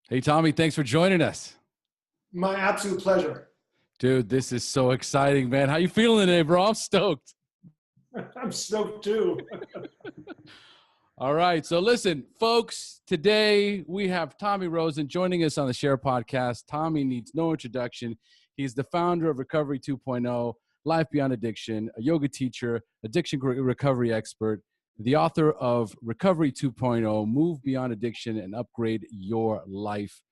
Hey, Tommy, thanks for joining us. My absolute pleasure. Dude, this is so exciting, man. How you feeling today, bro? I'm stoked. I'm stoked too. All right. So listen, folks, today we have Tommy Rosen joining us on the SHAIR podcast. Tommy needs no introduction. He's the founder of Recovery 2.0, Life Beyond Addiction, a yoga teacher, addiction recovery expert, the author of Recovery 2.0, Move Beyond Addiction and Upgrade Your Life.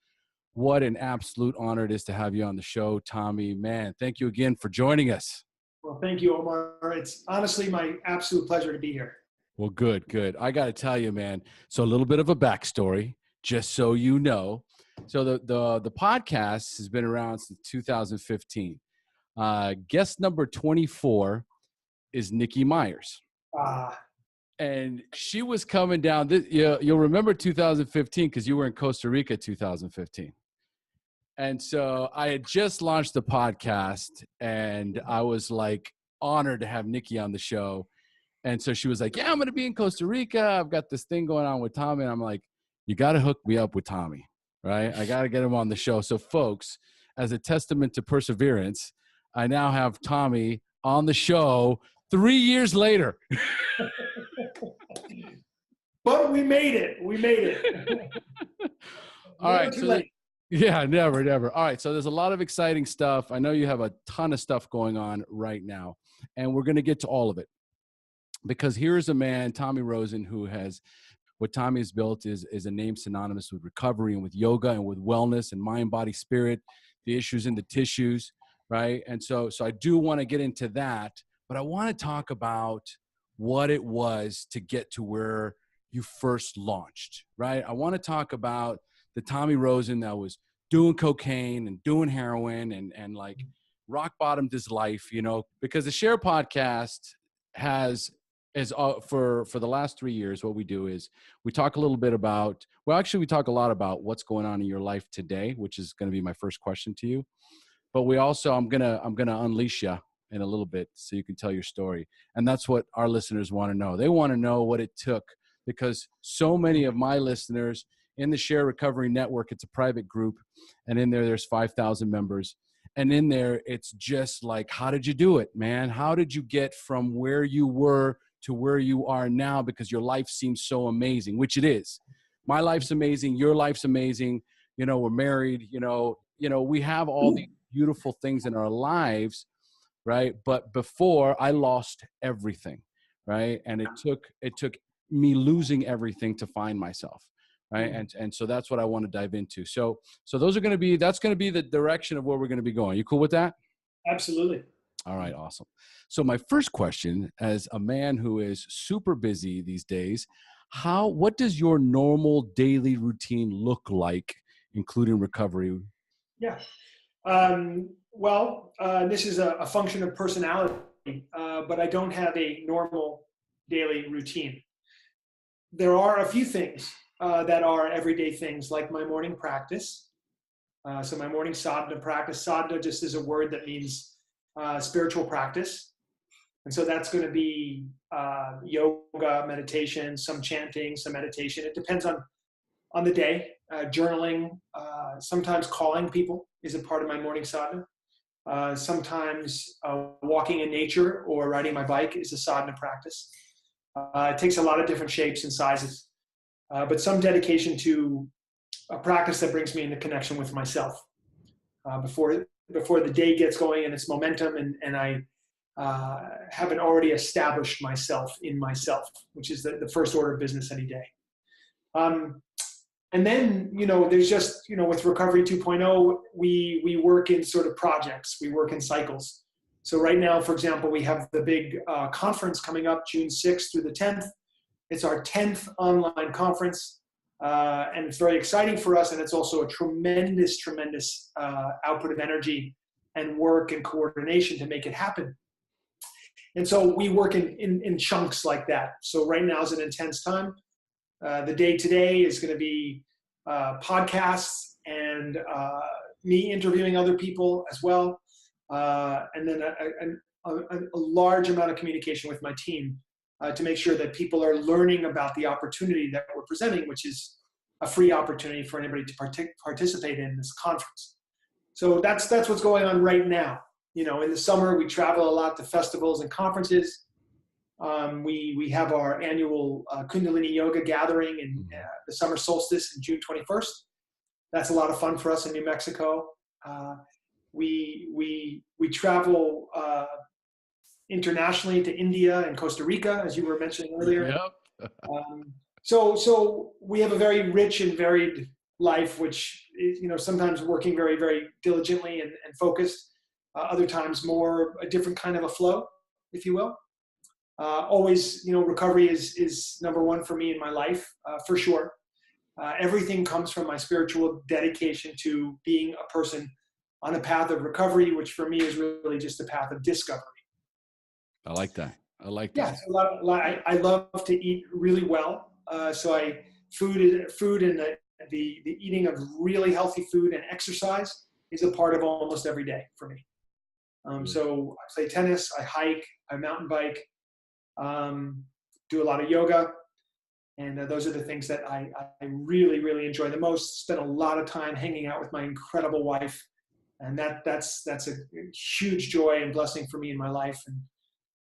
What an absolute honor it is to have you on the show, Tommy. Man, thank you again for joining us. Well, thank you, Omar. It's honestly my absolute pleasure to be here. Well, good. I got to tell you, man. So a little bit of a backstory, just so you know. So the podcast has been around since 2015. Guest number 24 is Nikki Myers. And she was coming down. You'll remember 2015 because you were in Costa Rica 2015. And so I had just launched the podcast, and I was like honored to have Nikki on the show. And so she was like, yeah, I'm going to be in Costa Rica. I've got this thing going on with Tommy. And I'm like, you got to hook me up with Tommy, right? I got to get him on the show. So folks, as a testament to perseverance, I now have Tommy on the show 3 years later. But we made it. We made it. All right. So yeah, never. All right. So there's a lot of exciting stuff. I know you have a ton of stuff going on right now, and we're going to get to all of it. Because here's a man, Tommy Rosen, who has, what Tommy has built is a name synonymous with recovery and with yoga and with wellness and mind, body, spirit, the issues in the tissues, right? And so I do want to get into that, but I want to talk about what it was to get to where you first launched, right? I want to talk about the Tommy Rosen that was doing cocaine and doing heroin and like rock bottomed his life, because the SHAIR podcast for the last 3 years, what we do is we talk a little bit about, we talk a lot about what's going on in your life today, which is going to be my first question to you. But we also, I'm going to unleash you in a little bit so you can tell your story. And that's what our listeners want to know. They want to know what it took, because so many of my listeners in the SHAIR Recovery Network, it's a private group, and in there's 5,000 members. And in there, it's just like, how did you do it, man? How did you get from where you were to where you are now? Because your life seems so amazing, which it is. My life's amazing. Your life's amazing. We're married, we have all these beautiful things in our lives, right? But before, I lost everything, right? And it took me losing everything to find myself. Right. And so that's what I want to dive into. So that's going to be the direction of where we're going to be going. You cool with that? Absolutely. All right. Awesome. So my first question, as a man who is super busy these days, what does your normal daily routine look like, including recovery? Yeah. This is a function of personality, but I don't have a normal daily routine. There are a few things that are everyday things, like my morning practice. So my morning sadhana practice. Sadhana just is a word that means spiritual practice. And so that's going to be yoga, meditation, some chanting, some meditation. It depends on the day. Journaling, sometimes calling people is a part of my morning sadhana. Sometimes walking in nature or riding my bike is a sadhana practice. It takes a lot of different shapes and sizes. But some dedication to a practice that brings me into connection with myself before the day gets going and its momentum, and I haven't already established myself in myself, which is the first order of business any day. And then, there's just, with Recovery 2.0, we work in sort of projects, we work in cycles. So right now, for example, we have the big conference coming up June 6th through the 10th. It's our 10th online conference, and it's very exciting for us, and it's also a tremendous output of energy and work and coordination to make it happen. And so we work in chunks like that. So right now is an intense time. The day today is going to be podcasts and me interviewing other people as well, and then a large amount of communication with my team to make sure that people are learning about the opportunity that we're presenting, which is a free opportunity for anybody to participate in this conference. So that's what's going on right now. You know, in the summer, we travel a lot to festivals and conferences. We have our annual Kundalini Yoga gathering in the summer solstice in June 21st. That's a lot of fun for us in New Mexico. We travel internationally to India and Costa Rica, as you were mentioning earlier. Yep. So we have a very rich and varied life, which is, you know, sometimes working very, very diligently and focused. Other times more a different kind of a flow, if you will. Always, you know, recovery is number one for me in my life, for sure. Everything comes from my spiritual dedication to being a person on a path of recovery, which for me is really just a path of discovery. I like that. I like that. Yeah, so I love to eat really well. So food and the eating of really healthy food and exercise is a part of almost every day for me. So I play tennis, I hike, I mountain bike, do a lot of yoga. And those are the things that I really, really enjoy the most. Spend a lot of time hanging out with my incredible wife. And that's a huge joy and blessing for me in my life. And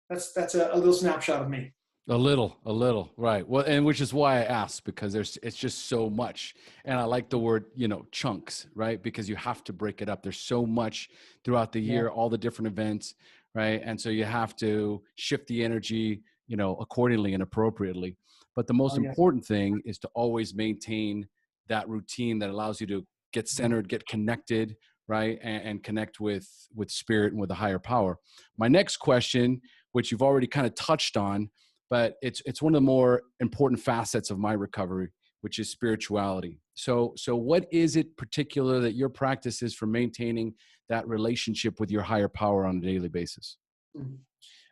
that's a little snapshot of me. A little, right. Well, and which is why I asked, because it's just so much. And I like the word, you know, chunks, right? Because you have to break it up. There's so much throughout the year, all the different events, right? And so you have to shift the energy, you know, accordingly and appropriately. But the most important thing is to always maintain that routine that allows you to get centered, get connected, right? And connect with spirit and with a higher power. My next question, which you've already kind of touched on, but it's one of the more important facets of my recovery, which is spirituality. So what is it particular that your practice is for maintaining that relationship with your higher power on a daily basis?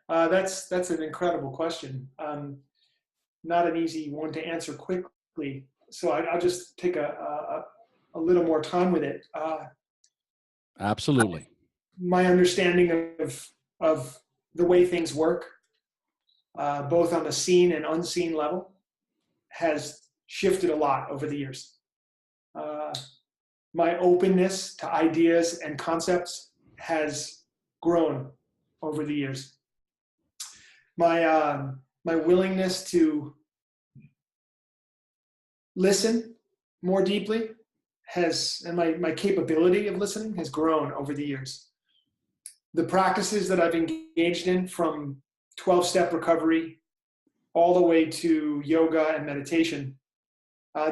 That's an incredible question. Not an easy one to answer quickly. So I'll just take a little more time with it. Absolutely. My understanding of the way things work, both on the seen and unseen level, has shifted a lot over the years. My openness to ideas and concepts has grown over the years. My willingness to listen more deeply and my capability of listening has grown over the years. The practices that I've engaged in, from 12-step recovery all the way to yoga and meditation,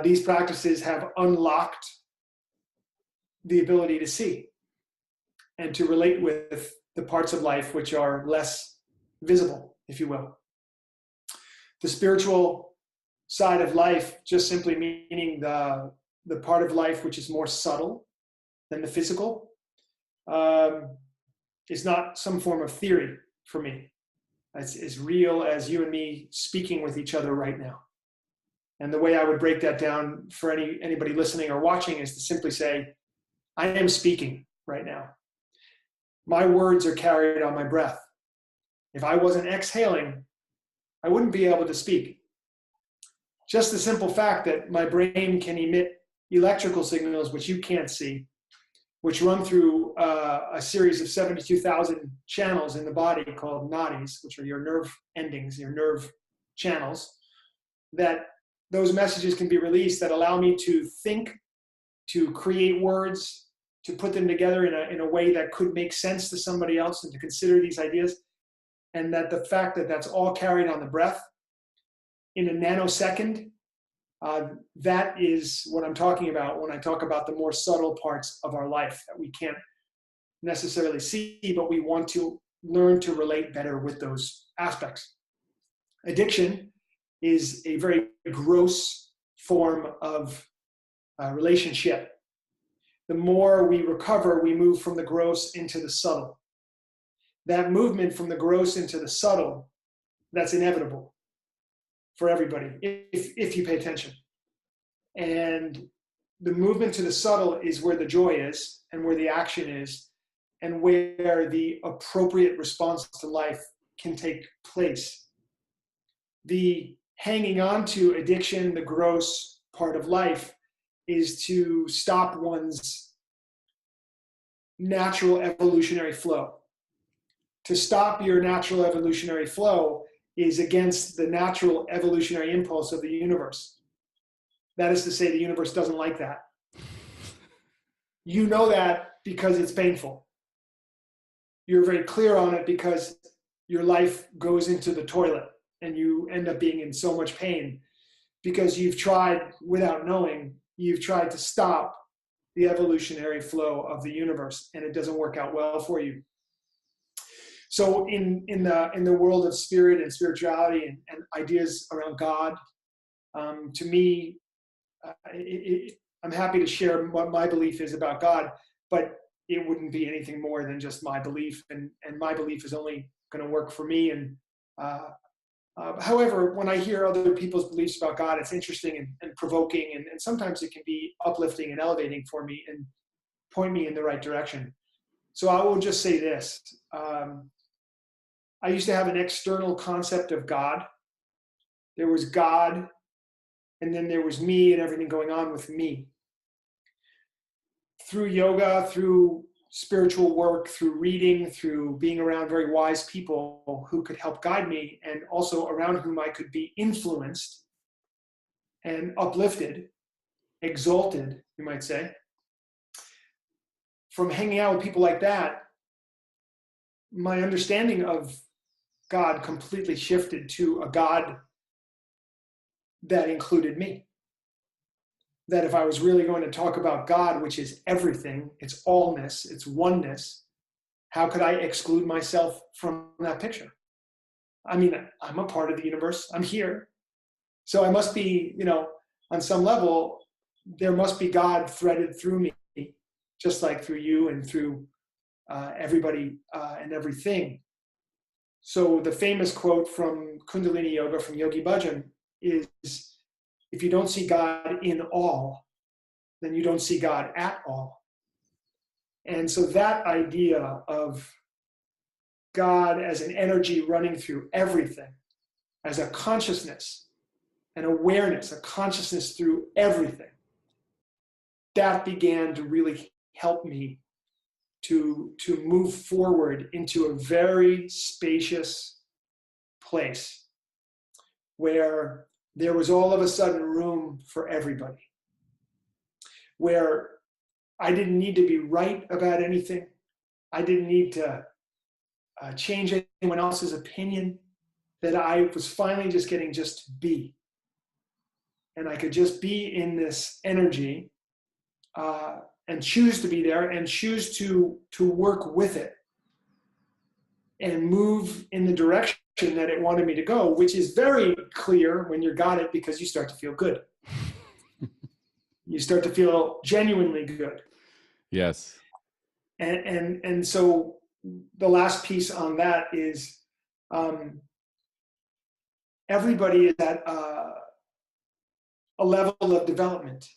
these practices have unlocked the ability to see and to relate with the parts of life which are less visible, if you will. The spiritual side of life, just simply meaning the part of life which is more subtle than the physical, is not some form of theory for me. It's as real as you and me speaking with each other right now. And the way I would break that down for anybody listening or watching is to simply say, I am speaking right now. My words are carried on my breath. If I wasn't exhaling, I wouldn't be able to speak. Just the simple fact that my brain can emit electrical signals, which you can't see, which run through a series of 72,000 channels in the body called nadis, which are your nerve endings, your nerve channels, that those messages can be released that allow me to think, to create words, to put them together in a way that could make sense to somebody else and to consider these ideas. And that the fact that that's all carried on the breath in a nanosecond, that is what I'm talking about when I talk about the more subtle parts of our life that we can't necessarily see, but we want to learn to relate better with those aspects. Addiction is a very gross form of relationship. The more we recover, we move from the gross into the subtle. That movement from the gross into the subtle, that's inevitable for everybody, if you pay attention. And the movement to the subtle is where the joy is and where the action is and where the appropriate response to life can take place. The hanging on to addiction, the gross, part of life is to stop one's natural evolutionary flow. To stop your natural evolutionary flow is against the natural evolutionary impulse of the universe. That is to say, the universe doesn't like that. You know that because it's painful. You're very clear on it because your life goes into the toilet and you end up being in so much pain because you've tried, without knowing, you've tried to stop the evolutionary flow of the universe, and it doesn't work out well for you. So in the world of spirit and spirituality and ideas around God, to me, I'm happy to share what my belief is about God, but it wouldn't be anything more than just my belief, and my belief is only going to work for me. And however, when I hear other people's beliefs about God, it's interesting and provoking, and sometimes it can be uplifting and elevating for me and point me in the right direction. So I will just say this. I used to have an external concept of God. There was God, and then there was me and everything going on with me. Through yoga, through spiritual work, through reading, through being around very wise people who could help guide me, and also around whom I could be influenced and uplifted, exalted, you might say. From hanging out with people like that, my understanding of God completely shifted to a God that included me. That if I was really going to talk about God, which is everything, it's allness, it's oneness, how could I exclude myself from that picture? I mean, I'm a part of the universe. I'm here. So I must be, on some level, there must be God threaded through me, just like through you and through everybody and everything. So the famous quote from Kundalini Yoga, from Yogi Bhajan, is, if you don't see God in all, then you don't see God at all. And so that idea of God as an energy running through everything, as a consciousness, an awareness, a consciousness through everything, that began to really help me to move forward into a very spacious place where there was all of a sudden room for everybody, where I didn't need to be right about anything. I didn't need to change anyone else's opinion, that I was finally just getting just to be. And I could just be in this energy and choose to be there and choose to work with it and move in the direction that it wanted me to go, which is very clear when you got it, because you start to feel good. You start to feel genuinely good. Yes. And so the last piece on that is everybody is at a level of development.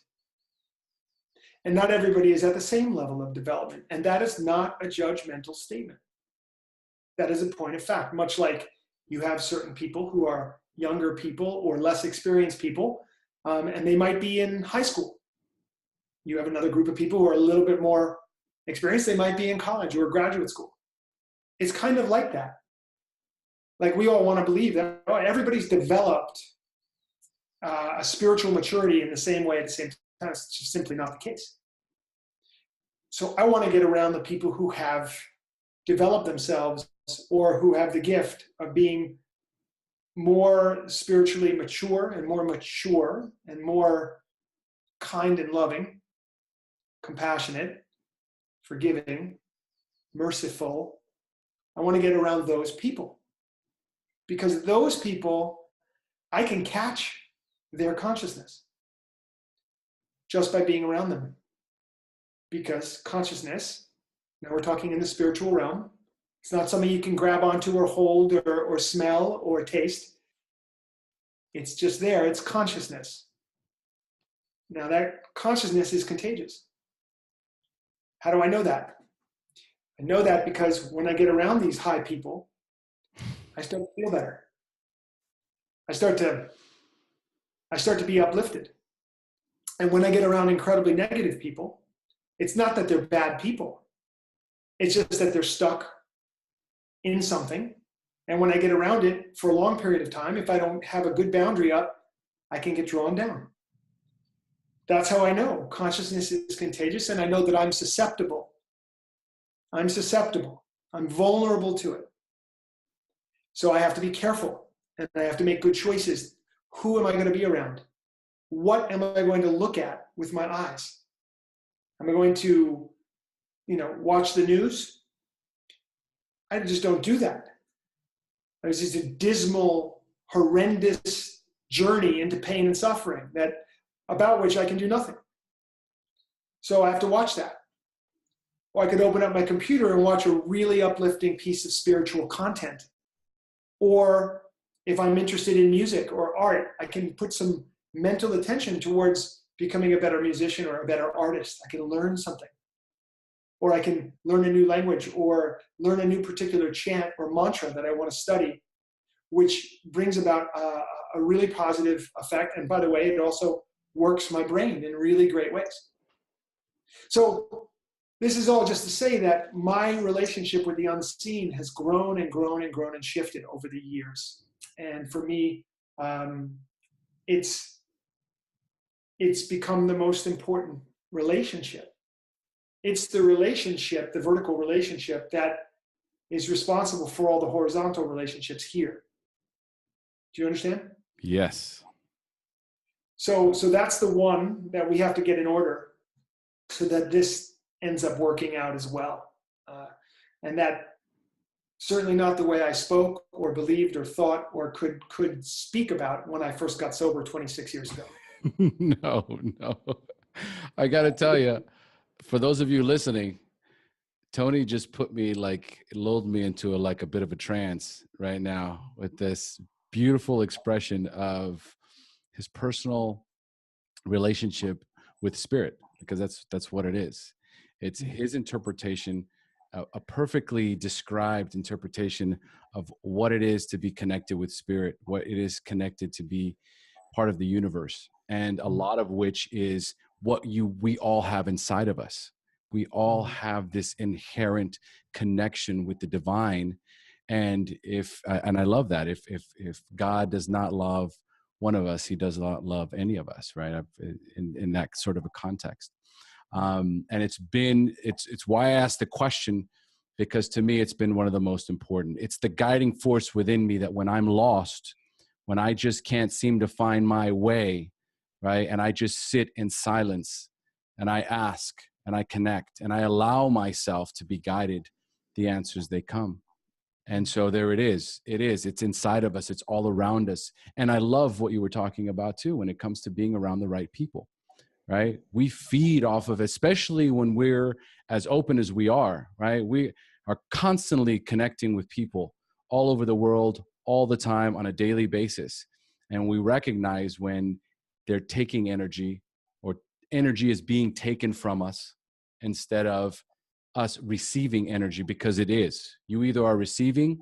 And not everybody is at the same level of development. And that is not a judgmental statement. That is a point of fact, much like you have certain people who are younger people or less experienced people, and they might be in high school. You have another group of people who are a little bit more experienced. They might be in college or graduate school. It's kind of like that. Like, we all want to believe that everybody's developed a spiritual maturity in the same way at the same time. It's just simply not the case. So I want to get around the people who have developed themselves, or who have the gift of being more spiritually mature and more kind and loving, compassionate, forgiving, merciful. I want to get around those people, because those people, I can catch their consciousness just by being around them. Because consciousness, now we're talking in the spiritual realm, it's not something you can grab onto or hold or smell or taste. It's just there. It's consciousness. Now that consciousness is contagious. How do I know that? I know that because when I get around these high people, I start to feel better. I start to be uplifted. And when I get around incredibly negative people, it's not that they're bad people. It's just that they're stuck in something. And when I get around it for a long period of time, if I don't have a good boundary up, I can get drawn down. That's how I know consciousness is contagious, and I know that I'm susceptible. I'm susceptible. I'm vulnerable to it. So I have to be careful, and I have to make good choices. Who am I going to be around? What am I going to look at with my eyes? Am I going to, watch the news? I just don't do that. It's just a dismal, horrendous journey into pain and suffering about which I can do nothing. So I have to watch that. Or I could open up my computer and watch a really uplifting piece of spiritual content. Or if I'm interested in music or art, I can put some mental attention towards becoming a better musician or a better artist. I can learn something. Or I can learn a new language or learn a new particular chant or mantra that I want to study, which brings about a really positive effect. And by the way, it also works my brain in really great ways. So this is all just to say that my relationship with the unseen has grown and grown and grown and shifted over the years. And for me, it's become the most important relationship. It's the relationship, the vertical relationship, that is responsible for all the horizontal relationships here. Do you understand? Yes. So that's the one that we have to get in order so that this ends up working out as well. And that certainly not the way I spoke or believed or thought or could speak about when I first got sober 26 years ago. No. I got to tell you, for those of you listening, Tony just lulled me into a bit of a trance right now with this beautiful expression of his personal relationship with spirit, because that's what it is. It's his interpretation, a perfectly described interpretation of what it is to be connected with spirit, what it is connected to be part of the universe, and a lot of which is what we all have inside of us. We all have this inherent connection with the divine. And I love that, if God does not love one of us, he does not love any of us, right? In that sort of a context. And it's why I asked the question, because to me, it's been one of the most important. It's the guiding force within me that when I'm lost, when I just can't seem to find my way, right? And I just sit in silence and I ask and I connect and I allow myself to be guided, the answers, they come. And so there it is. It's inside of us. It's all around us. And I love what you were talking about too, when it comes to being around the right people, right? We feed off of, especially when we're as open as we are, right? We are constantly connecting with people all over the world, all the time, on a daily basis. And we recognize when they're taking energy, or energy is being taken from us, instead of us receiving energy, because it is. You either are receiving,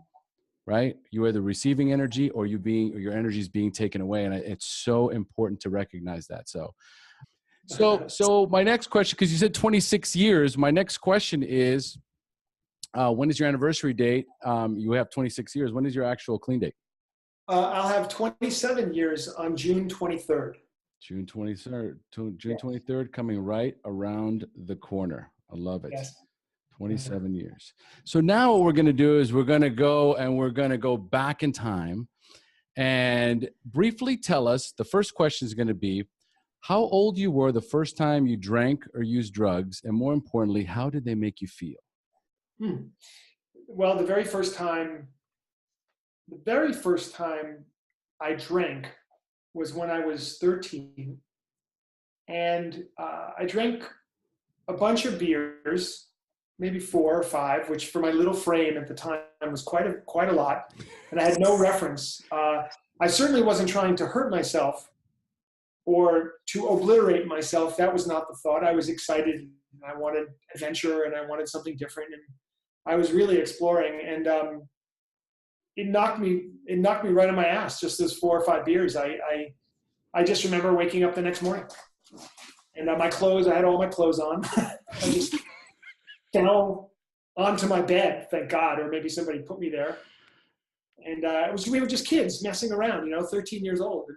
right? You are either receiving energy, or your energy is being taken away. And it's so important to recognize that. So my next question, because you said 26 years, my next question is, when is your anniversary date? You have 26 years. When is your actual clean date? I'll have 27 years on June 23rd. June 23rd. June 23rd, coming right around the corner. I love it. Yes. 27 years. So now what we're going to do is we're going to go back in time and briefly tell us, the first question is going to be, how old you were the first time you drank or used drugs, and more importantly, how did they make you feel? Well, the very first time I drank was when I was 13, and I drank a bunch of beers, maybe 4 or 5, which for my little frame at the time was quite a lot, and I had no reference. I certainly wasn't trying to hurt myself or to obliterate myself. That was not the thought. I was excited, and I wanted adventure, and I wanted something different, and I was really exploring. And it knocked me right on my ass, just those 4 or 5 beers. I just remember waking up the next morning. And my clothes, I had all my clothes on. I just fell onto my bed, thank God, or maybe somebody put me there. And we were just kids messing around, 13 years old.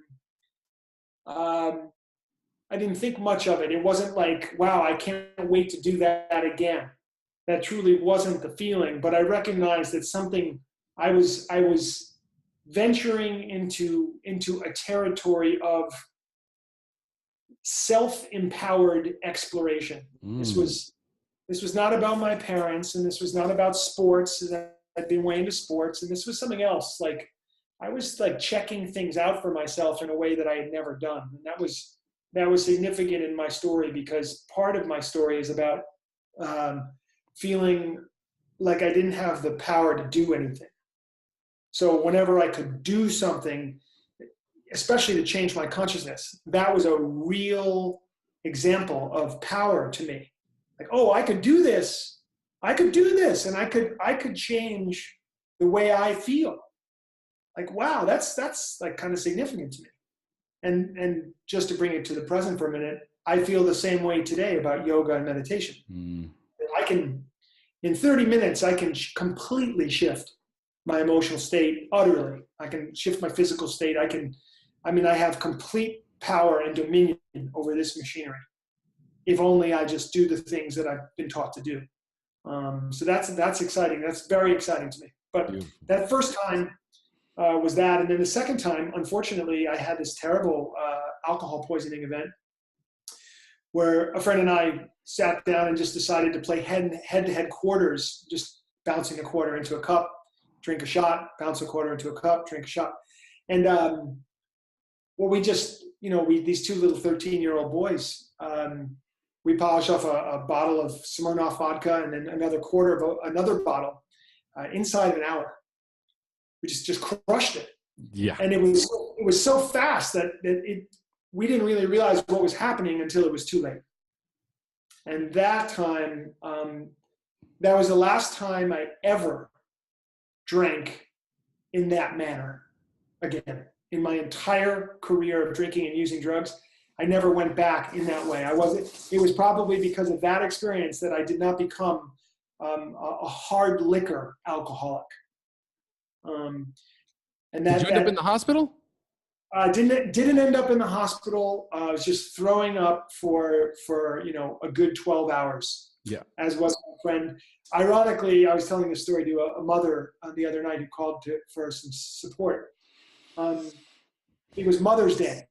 I didn't think much of it. It wasn't like, wow, I can't wait to do that again. That truly wasn't the feeling, but I recognized that I was venturing into a territory of self-empowered exploration. This was not about my parents, and this was not about sports. I'd been way into sports, and this was something else. Like I was like checking things out for myself in a way that I had never done, and that was significant in my story, because part of my story is about feeling like I didn't have the power to do anything. So whenever I could do something, especially to change my consciousness, that was a real example of power to me. Like, oh, I could do this. I could do this, and I could change the way I feel. Like, wow, that's like kind of significant to me. And just to bring it to the present for a minute, I feel the same way today about yoga and meditation. In 30 minutes, I can completely shift my emotional state utterly. I can shift my physical state. I have complete power and dominion over this machinery, if only I just do the things that I've been taught to do. So that's exciting. That's very exciting to me. But that first time was that. And then the second time, unfortunately, I had this terrible alcohol poisoning event where a friend and I sat down and just decided to play head-to-head quarters, just bouncing a quarter into a cup, drink a shot, bounce a quarter into a cup, drink a shot. And we just, these two little 13-year-old boys, we polished off a bottle of Smirnoff vodka and then another quarter of another bottle inside of an hour. We just crushed it. Yeah. And it was so fast that we didn't really realize what was happening until it was too late. And that time, that was the last time I ever drank in that manner again. In my entire career of drinking and using drugs, I never went back in that way. It was probably because of that experience that I did not become a hard liquor alcoholic. Did you end up in the hospital? Didn't end up in the hospital. I was just throwing up for a good 12 hours. Yeah. As was my friend. Ironically, I was telling this story to a mother the other night who called for some support. It was Mother's Day.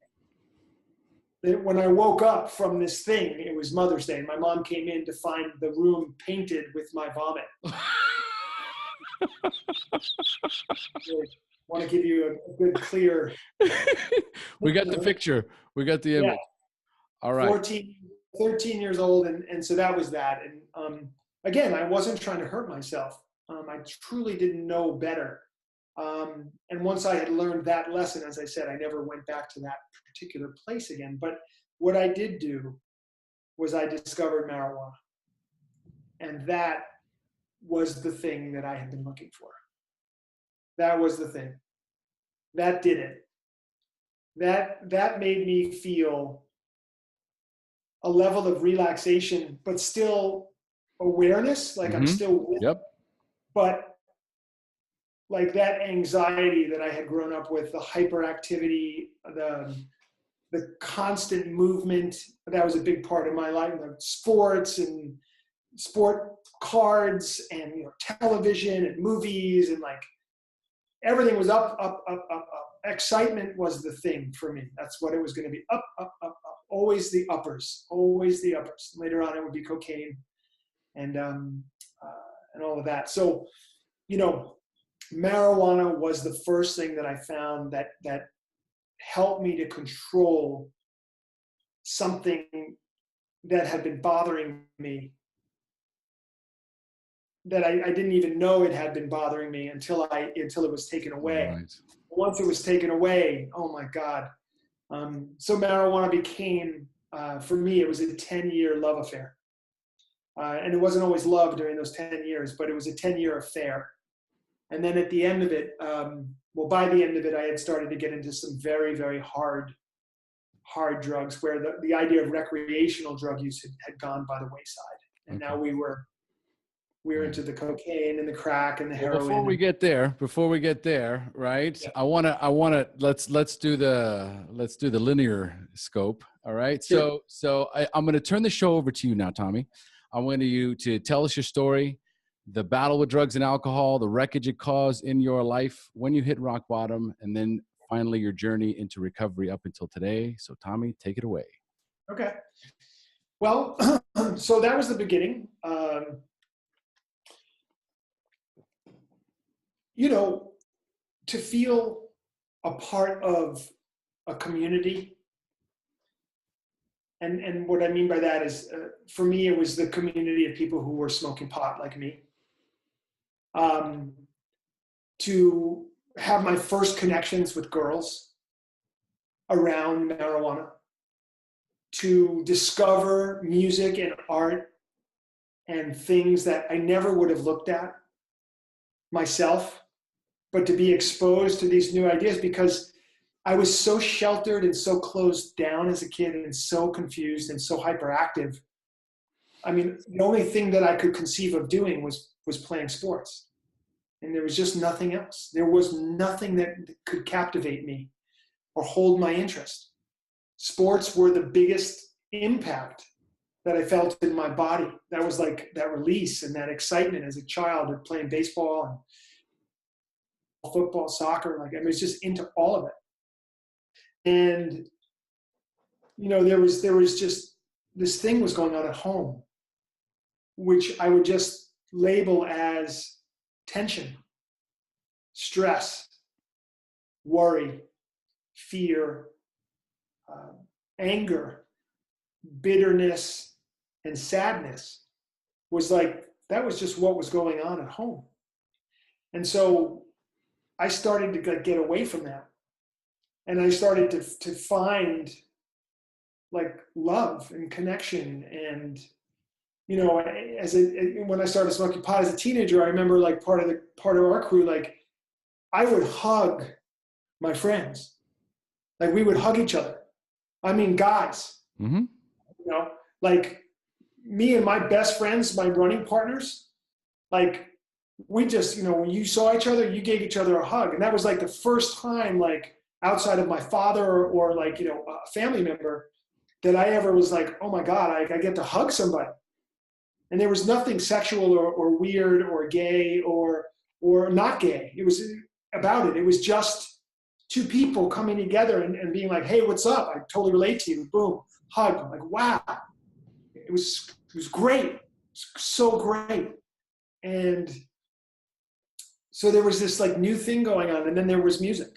When I woke up from this thing, it was Mother's Day. My mom came in to find the room painted with my vomit. I want to give you a good, clear. We got the picture. We got the image. Yeah. All right. 13 years old. And so that was that. And again, I wasn't trying to hurt myself. I truly didn't know better. And once I had learned that lesson, as I said, I never went back to that particular place again. But what I did do was I discovered marijuana. And that was the thing that I had been looking for. That was the thing. That did it. That made me feel a level of relaxation, but still awareness, like I'm still with it. But like that anxiety that I had grown up with, the hyperactivity, the constant movement, that was a big part of my life. The sports and sport cards and television and movies, and like everything was up. Excitement was the thing for me. That's what it was going to be. Up. Always the uppers. Always the uppers. Later on, it would be cocaine and all of that. So, marijuana was the first thing that I found that helped me to control something that had been bothering me, that I didn't even know it had been bothering me until it was taken away. Right. Once it was taken away, oh my God. So marijuana became, for me, it was a 10-year love affair. And it wasn't always love during those 10 years, but it was a 10-year affair. And then at the end of it, by the end of it, I had started to get into some very, very hard hard drugs, where the idea of recreational drug use had gone by the wayside. And Okay. now we were Right. into the cocaine and the crack and the Well, before heroin. we get there, right? Yeah. Let's do the linear scope. All right. Sure. So I'm going to turn the show over to you now, Tommy. I want you to tell us your story, the battle with drugs and alcohol, the wreckage it caused in your life when you hit rock bottom, and then finally your journey into recovery up until today. So Tommy, take it away. Okay. Well, so that was the beginning. You know, to feel a part of a community. And what I mean by that is, for me, it was the community of people who were smoking pot like me. To have my first connections with girls around marijuana, to discover music and art and things that I never would have looked at myself, but to be exposed to these new ideas, because I was so sheltered and so closed down as a kid and so confused and so hyperactive. I mean, the only thing that I could conceive of doing was playing sports. And there was just nothing else. There was nothing that could captivate me or hold my interest. Sports were the biggest impact that I felt in my body. That was like that release and that excitement as a child of playing baseball and football, soccer. Like, I was just into all of it. And, you know, there was just, this thing was going on at home, which I would just label as tension, stress, worry, fear, anger, bitterness, and sadness. Was like, that was just what was going on at home. And so I started to get away from that. And I started to find like love and connection. And, you know, when I started smoking pot as a teenager, I remember like part of our crew, like I would hug my friends. Like we would hug each other. I mean, guys, Mm-hmm. you know, like me and my best friends, my running partners, like we just, you know, when you saw each other, you gave each other a hug. And that was like the first time, like outside of my father or like, you know, a family member, that I ever was like, oh my God, I get to hug somebody. And there was nothing sexual or weird or gay or not gay. It was about it. It was just two people coming together and being like, hey, what's up? I totally relate to you. Boom, hug. I'm like, wow. It was great. It was so great. And so there was this like new thing going on. And then there was music.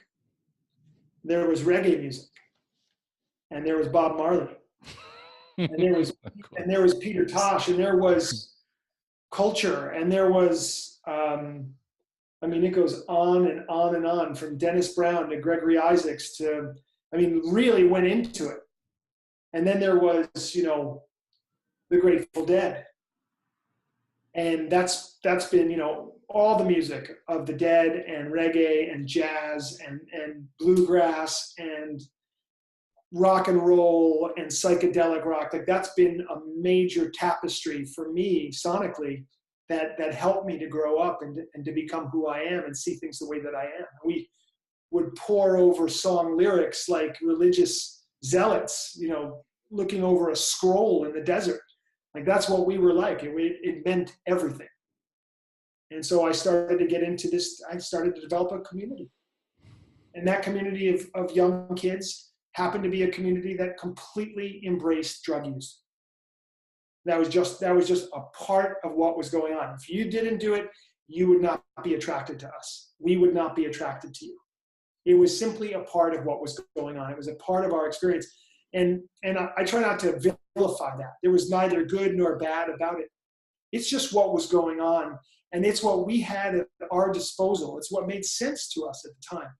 There was reggae music. And there was Bob Marley. And there was Peter Tosh, and there was culture, and there was, I mean, it goes on and on and on, from Dennis Brown to Gregory Isaacs to, I mean, really went into it. And then there was, you know, the Grateful Dead. And that's been, you know, all the music of the Dead and reggae and jazz and bluegrass and rock and roll and psychedelic rock. Like that's been a major tapestry for me sonically that helped me to grow up and to become who I am and see things the way that I am. We would pore over song lyrics like religious zealots, you know, looking over a scroll in the desert. Like that's what we were like. It meant everything. And so I started to get into this. I started to develop a community. And that community of young kids happened to be a community that completely embraced drug use. That was just a part of what was going on. If you didn't do it, you would not be attracted to us. We would not be attracted to you. It was simply a part of what was going on. It was a part of our experience. And I try not to vilify that. There was neither good nor bad about it. It's just what was going on. And it's what we had at our disposal. It's what made sense to us at the time.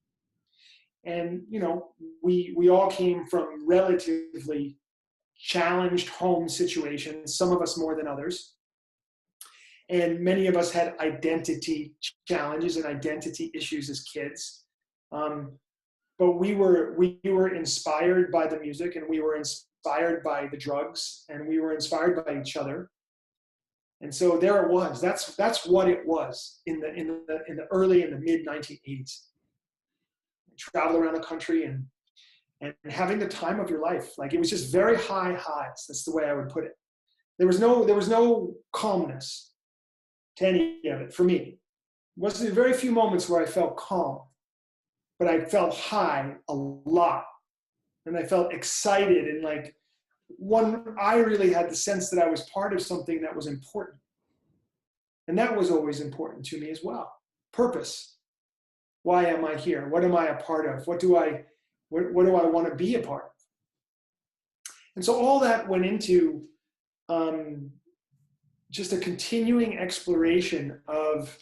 And, you know, we all came from relatively challenged home situations, some of us more than others. And many of us had identity challenges and identity issues as kids. but we were inspired by the music, and we were inspired by the drugs, and we were inspired by each other. And so there it was. That's what it was in the early and the mid 1980s. Travel around the country and having the time of your life. Like, it was just very high highs. That's the way I would put it. There was no calmness to any of it for me. It wasn't very few moments where I felt calm, but I felt high a lot. And I felt excited, and like I really had the sense that I was part of something that was important. And that was always important to me as well. Purpose. Why am I here? What am I a part of? What do I want to be a part of? And so all that went into just a continuing exploration of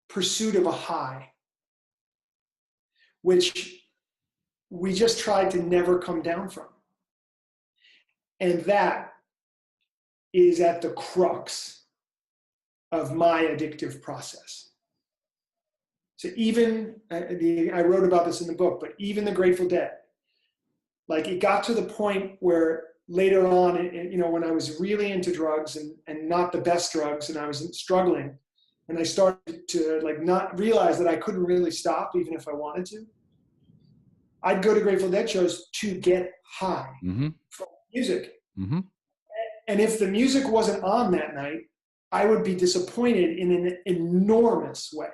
pursuit of a high, which we just tried to never come down from. And that is at the crux of my addictive process. So even, I wrote about this in the book, but even the Grateful Dead, like, it got to the point where later on, when I was really into drugs and not the best drugs, and I was struggling, and I started to like not realize that I couldn't really stop even if I wanted to, I'd go to Grateful Dead shows to get high from music. Mm-hmm. And if the music wasn't on that night, I would be disappointed in an enormous way.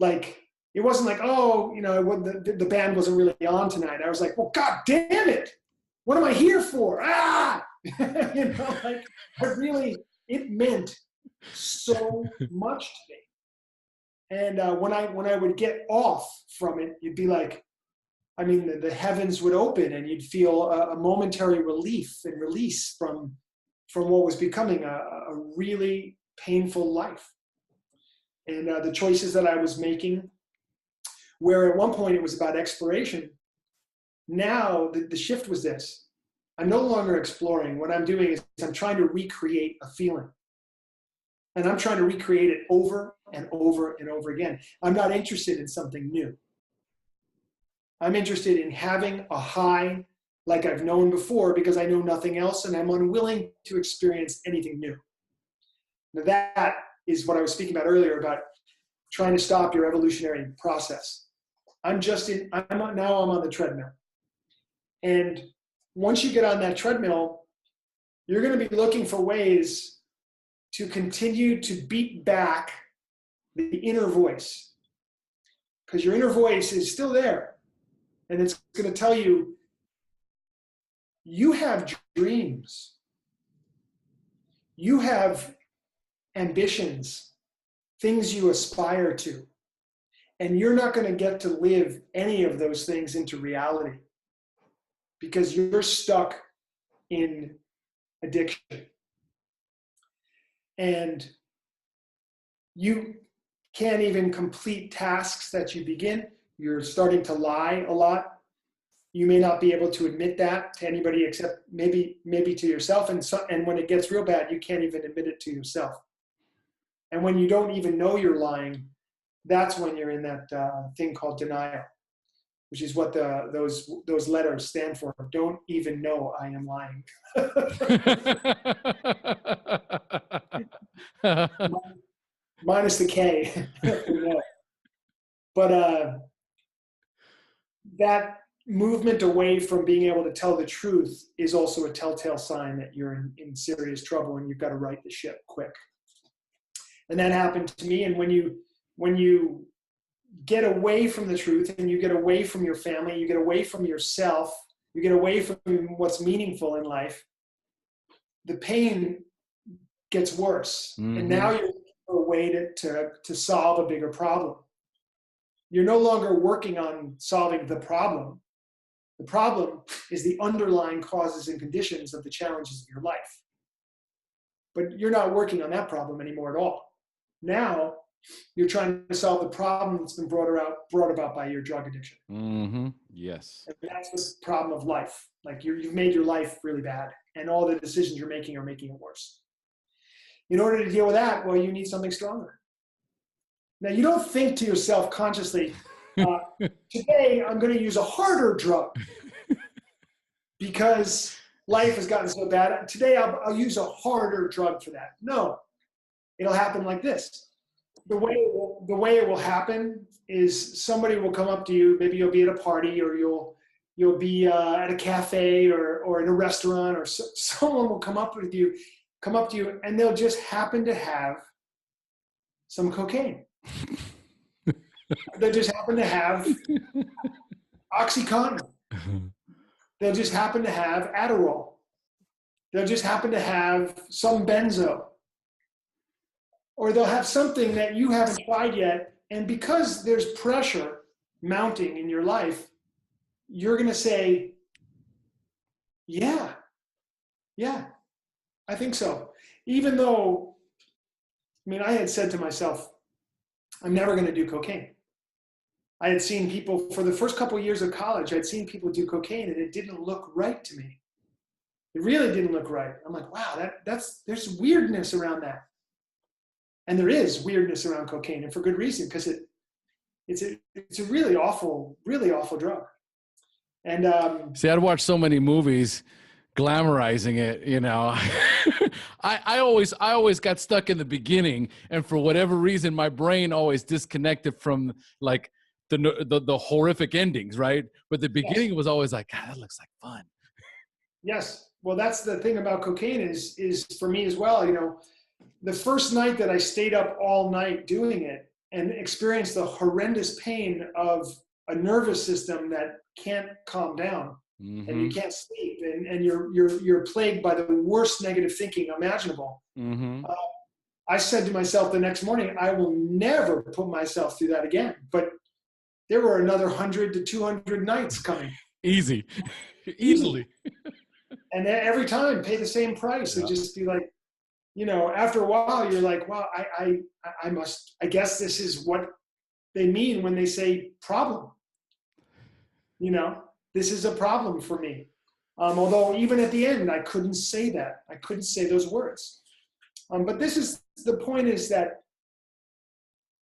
Like, it wasn't like, oh, the band wasn't really on tonight. I was like, well, God damn it. What am I here for? Ah! Like, it meant so much to me. And when I would get off from it, you'd be like, the heavens would open, and you'd feel a momentary relief and release from what was becoming a really painful life. And the choices that I was making, where at one point it was about exploration, now the shift was this. I'm no longer exploring. What I'm doing is I'm trying to recreate a feeling. And I'm trying to recreate it over and over and over again. I'm not interested in something new. I'm interested in having a high like I've known before, because I know nothing else, and I'm unwilling to experience anything new. Now, that is what I was speaking about earlier, about trying to stop your evolutionary process. I'm on the treadmill. And once you get on that treadmill, you're going to be looking for ways to continue to beat back the inner voice, because your inner voice is still there. And it's going to tell you, you have dreams. You have ambitions, things you aspire to. And you're not going to get to live any of those things into reality because you're stuck in addiction. And you can't even complete tasks that you begin. You're starting to lie a lot. You may not be able to admit that to anybody except maybe to yourself. And when it gets real bad, you can't even admit it to yourself. And when you don't even know you're lying, that's when you're in that thing called denial, which is what those letters stand for. Don't even know I am lying. Minus the K. But that movement away from being able to tell the truth is also a telltale sign that you're in serious trouble and you've got to right the ship quick. And that happened to me. And when you get away from the truth and you get away from your family, you get away from yourself, you get away from what's meaningful in life, the pain gets worse. Mm-hmm. And now you're looking for a way to solve a bigger problem. You're no longer working on solving the problem. The problem is the underlying causes and conditions of the challenges of your life. But you're not working on that problem anymore at all. Now, you're trying to solve the problem that's been brought about by your drug addiction. Mm-hmm. Yes. And that's the problem of life. Like you've made your life really bad, and all the decisions you're making are making it worse. In order to deal with that, well, you need something stronger. Now, you don't think to yourself consciously, today I'm going to use a harder drug because life has gotten so bad. Today I'll use a harder drug for that. No, it'll happen like this. The way it will happen is somebody will come up to you. Maybe you'll be at a party, or you'll be at a cafe or in a restaurant, or someone will come up to you, and they'll just happen to have some cocaine. They'll just happen to have OxyContin. They'll just happen to have Adderall. They'll just happen to have some benzo. Or they'll have something that you haven't tried yet. And because there's pressure mounting in your life, you're going to say, yeah, I think so. Even though, I had said to myself, I'm never going to do cocaine. I had seen people, for the first couple of years of college, I'd seen people do cocaine, and it didn't look right to me. It really didn't look right. I'm like, wow, there's weirdness around that. And there is weirdness around cocaine, and for good reason, because it's a really awful drug. And see, I'd watched so many movies glamorizing it, I always got stuck in the beginning, and for whatever reason my brain always disconnected from like the horrific endings, right? But the beginning was always like, God, that looks like fun. Yes. Well, that's the thing about cocaine is for me as well. The first night that I stayed up all night doing it and experienced the horrendous pain of a nervous system that can't calm down, and you can't sleep, and you're plagued by the worst negative thinking imaginable. I said to myself the next morning, I will never put myself through that again. But there were another 100 to 200 nights coming. Easily. And every time pay the same price. And just be like, after a while, you're like, wow, I guess this is what they mean when they say problem. This is a problem for me. Although even at the end, I couldn't say that. I couldn't say those words. But the point is that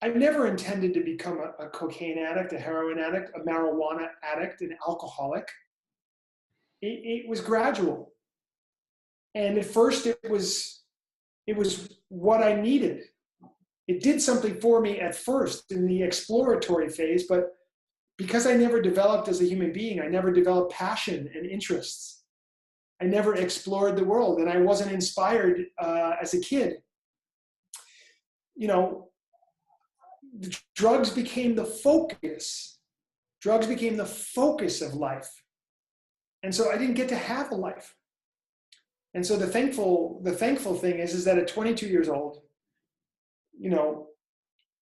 I never intended to become a cocaine addict, a heroin addict, a marijuana addict, an alcoholic. It was gradual. And at first it was what I needed. It did something for me at first in the exploratory phase, but because I never developed as a human being, I never developed passion and interests. I never explored the world, and I wasn't inspired as a kid. The drugs became the focus. Drugs became the focus of life. And so I didn't get to have a life. And so the thankful thing is that at 22 years old,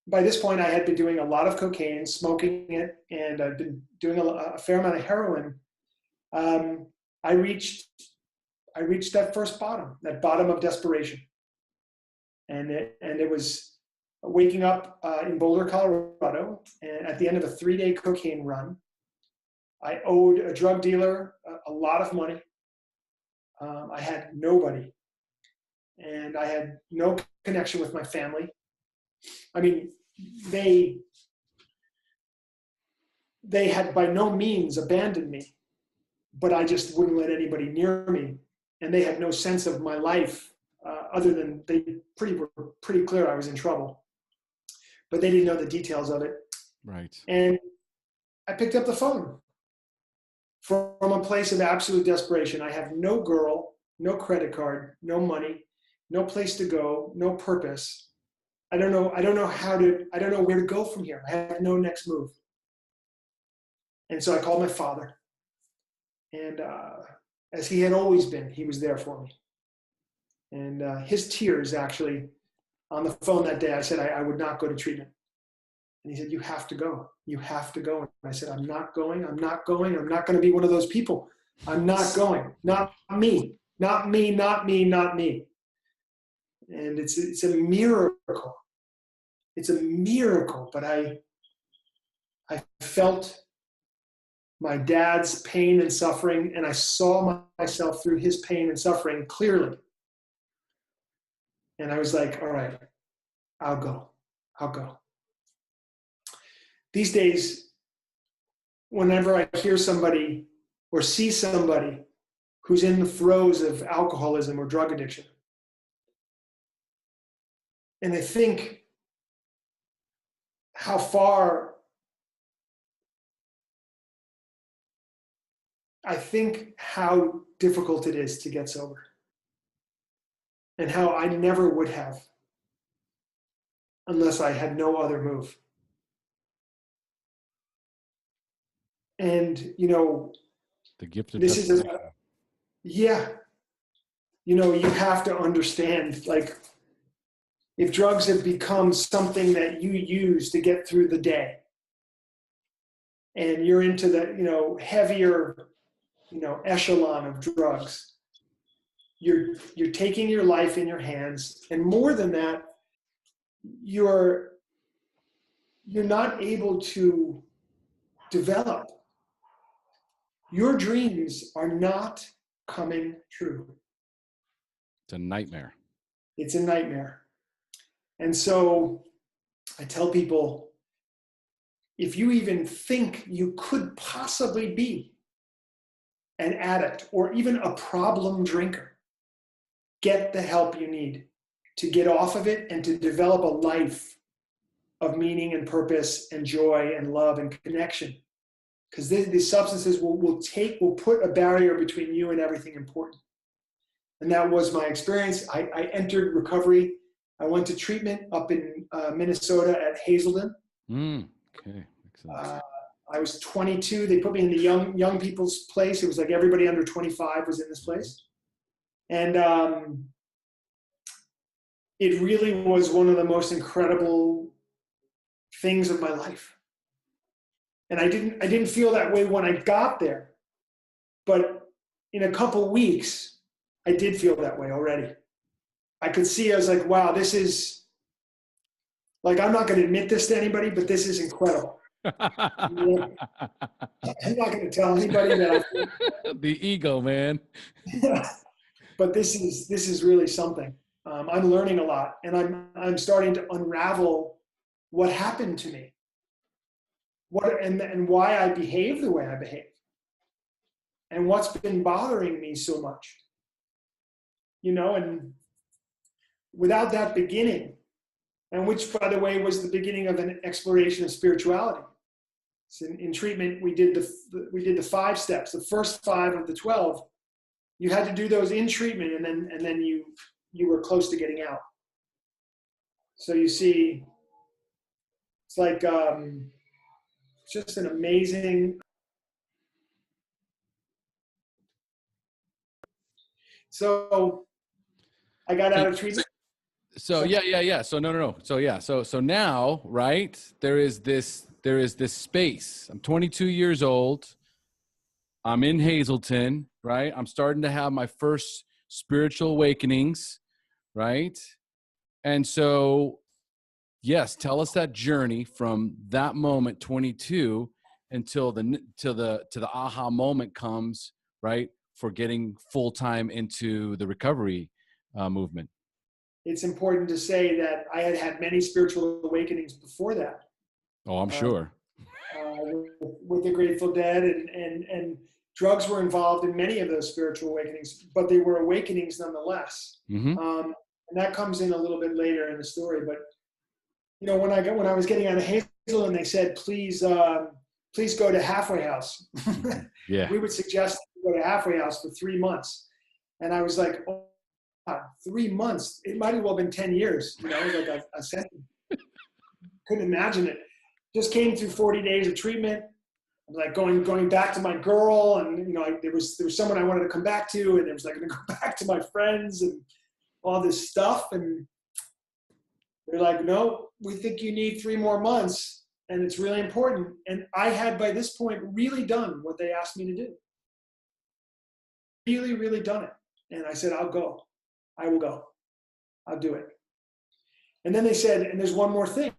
by this point I had been doing a lot of cocaine, smoking it, and I've been doing a fair amount of heroin. I reached that first bottom, that bottom of desperation. And it was waking up in Boulder, Colorado, and at the end of a 3-day cocaine run, I owed a drug dealer a lot of money. I had nobody, and I had no connection with my family. They had by no means abandoned me, but I just wouldn't let anybody near me, and they had no sense of my life other than they were pretty clear I was in trouble, but they didn't know the details of it. Right. And I picked up the phone from a place of absolute desperation. I have no girl, no credit card, no money, no place to go, no purpose. I don't know where to go from here. I have no next move. And so I called my father. And as he had always been, he was there for me. And his tears, actually, on the phone that day, I said I would not go to treatment. And he said, you have to go. You have to go. And I said, I'm not going. I'm not going. I'm not going to be one of those people. I'm not going. Not me. Not me, not me, not me. And it's a miracle. It's a miracle. But I felt my dad's pain and suffering, and I saw myself through his pain and suffering clearly. And I was like, all right, I'll go. These days, whenever I hear somebody or see somebody who's in the throes of alcoholism or drug addiction, and I think how far, I think how difficult it is to get sober, and how I never would have unless I had no other move. And, The gift of this is, desperation. yeah, you have to understand, like, if drugs have become something that you use to get through the day, and you're into the, heavier, echelon of drugs, you're taking your life in your hands. And more than that, you're not able to develop. Your dreams are not coming true. It's a nightmare. It's a nightmare. And so I tell people, if you even think you could possibly be an addict or even a problem drinker, get the help you need to get off of it and to develop a life of meaning and purpose and joy and love and connection. Because these substances will put a barrier between you and everything important. And that was my experience. I entered recovery. I went to treatment up in Minnesota at Hazelden. Okay, excellent. I was 22. They put me in the young people's place. It was like everybody under 25 was in this place. And it really was one of the most incredible things of my life. And I didn't feel that way when I got there, but in a couple weeks, I did feel that way already. I could see, I was like, wow, this is, like, I'm not going to admit this to anybody, but this is incredible. I'm not going to tell anybody that The ego, man. but this is really something. I'm learning a lot, and I'm starting to unravel what happened to me, and why I behave the way I behave, and what's been bothering me so much. And without that beginning, and which, by the way, was the beginning of an exploration of spirituality. So in treatment, we did the 5 steps. The first 5 of the 12, you had to do those in treatment, and then you were close to getting out. So you see, it's like just an amazing. So I got out of treatment. So yeah. So no. So yeah. So now, right? There is this space. I'm 22 years old. I'm in Hazleton, right? I'm starting to have my first spiritual awakenings, right? And so, yes, tell us that journey from that moment, 22, until the aha moment comes, right? For getting full time into the recovery movement. It's important to say that I had had many spiritual awakenings before that. Oh, I'm sure. With the Grateful Dead, and drugs were involved in many of those spiritual awakenings, but they were awakenings nonetheless. Mm-hmm. And that comes in a little bit later in the story. But when I was getting out of Hazel, and they said, please go to Halfway House. Yeah. We would suggest you go to Halfway House for 3 months, and I was like, oh, God, 3 months. It might have well been 10 years. Like a sentence. Couldn't imagine it. Just came through 40 days of treatment. I was like going back to my girl, and there was someone I wanted to come back to, and there was like going to go back to my friends and all this stuff. And they're like, no, we think you need 3 more months, and it's really important. And I had by this point really done what they asked me to do. Really, really done it. And I said, I'll go. I will go. I'll do it. And then they said, and there's one more thing.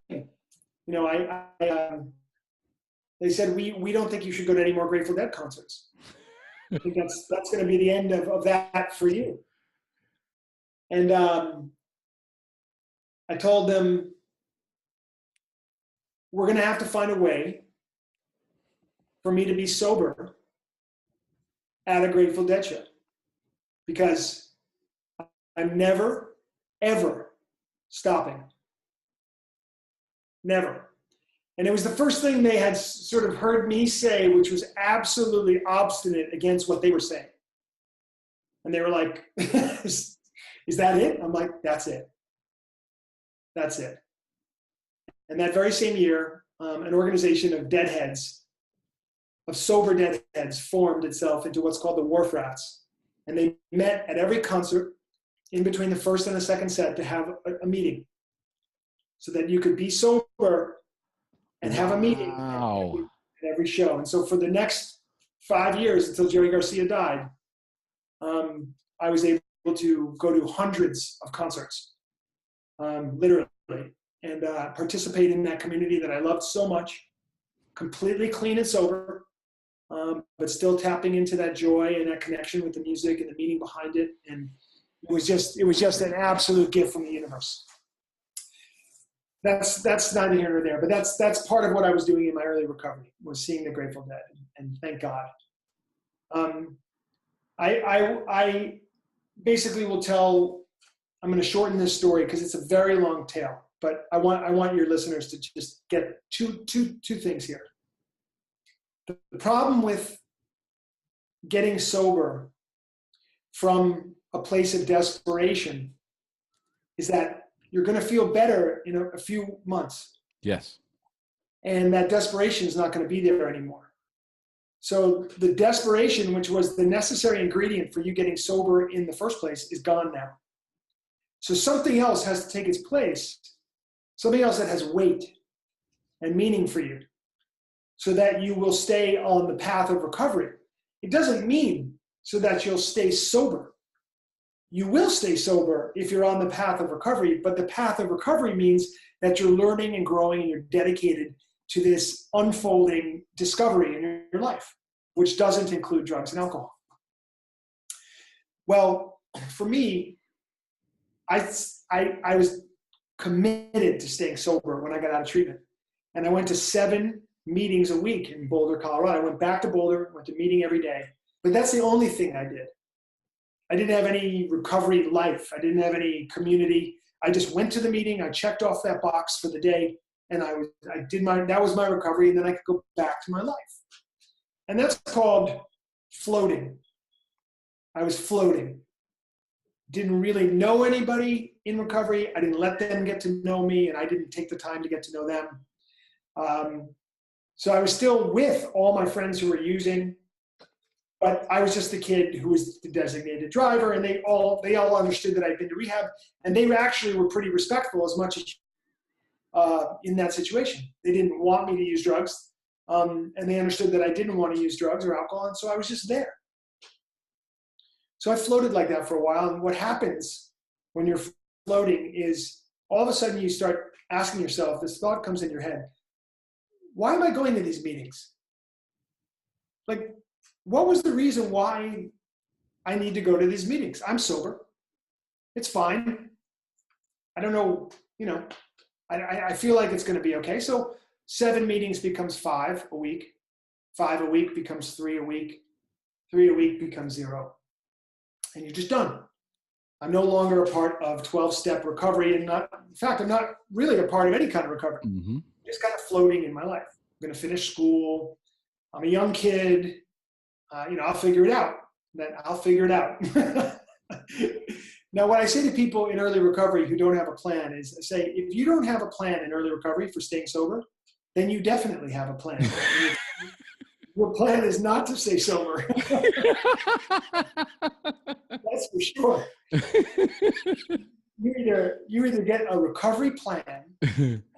They said, we don't think you should go to any more Grateful Dead concerts. I think that's going to be the end of that for you. And I told them, we're going to have to find a way for me to be sober at a Grateful Dead show, because I'm never, ever stopping. Never. And it was the first thing they had sort of heard me say, which was absolutely obstinate against what they were saying. And they were like, is that it? I'm like, that's it. That's it. And that very same year, an organization of deadheads, of sober deadheads, formed itself into what's called the Wharf Rats. And they met at every concert in between the first and the second set to have a meeting, so that you could be sober and have a meeting at every show. And so for the next 5 years, until Jerry Garcia died, I was able to go to hundreds of concerts, literally, and participate in that community that I loved so much, completely clean and sober, but still tapping into that joy and that connection with the music and the meaning behind it. And it was just an absolute gift from the universe. That's neither here nor there, but that's part of what I was doing in my early recovery, was seeing the Grateful Dead, and thank God. I basically will tell. I'm going to shorten this story because it's a very long tale, but I want your listeners to just get two things here. The problem with getting sober from a place of desperation is that you're going to feel better in a few months. Yes. And that desperation is not going to be there anymore. So the desperation, which was the necessary ingredient for you getting sober in the first place, is gone now. So something else has to take its place, something else that has weight and meaning for you, so that you will stay on the path of recovery. It doesn't mean so that you'll stay sober. You will stay sober if you're on the path of recovery, but the path of recovery means that you're learning and growing and you're dedicated to this unfolding discovery in your life, which doesn't include drugs and alcohol. Well, for me, I was committed to staying sober when I got out of treatment. And I went to 7 meetings a week in Boulder, Colorado. I went back to Boulder, went to meeting every day. But that's the only thing I did. I didn't have any recovery life. I didn't have any community. I just went to the meeting. I checked off that box for the day, and that was my recovery, and then I could go back to my life. And that's called floating. I was floating. Didn't really know anybody in recovery. I didn't let them get to know me, and I didn't take the time to get to know them. So I was still with all my friends who were using, but I was just the kid who was the designated driver, and they all understood that I'd been to rehab, and they actually were pretty respectful as much as in that situation. They didn't want me to use drugs, and they understood that I didn't want to use drugs or alcohol, and so I was just there. So I floated like that for a while, and what happens when you're floating is all of a sudden you start asking yourself, this thought comes in your head, why am I going to these meetings? Like, what was the reason why I need to go to these meetings? I'm sober. It's fine. I don't know, I feel like it's going to be okay. So 7 meetings becomes 5 a week. 5 a week becomes 3 a week. 3 a week becomes 0. And you're just done. I'm no longer a part of 12-step recovery, and in fact, I'm not really a part of any kind of recovery. Mm-hmm. Just kind of floating in my life. I'm going to finish school. I'm a young kid. I'll figure it out. I'll figure it out. Now, what I say to people in early recovery who don't have a plan is, I say, if you don't have a plan in early recovery for staying sober, then you definitely have a plan. Your plan is not to stay sober. That's for sure. You either get a recovery plan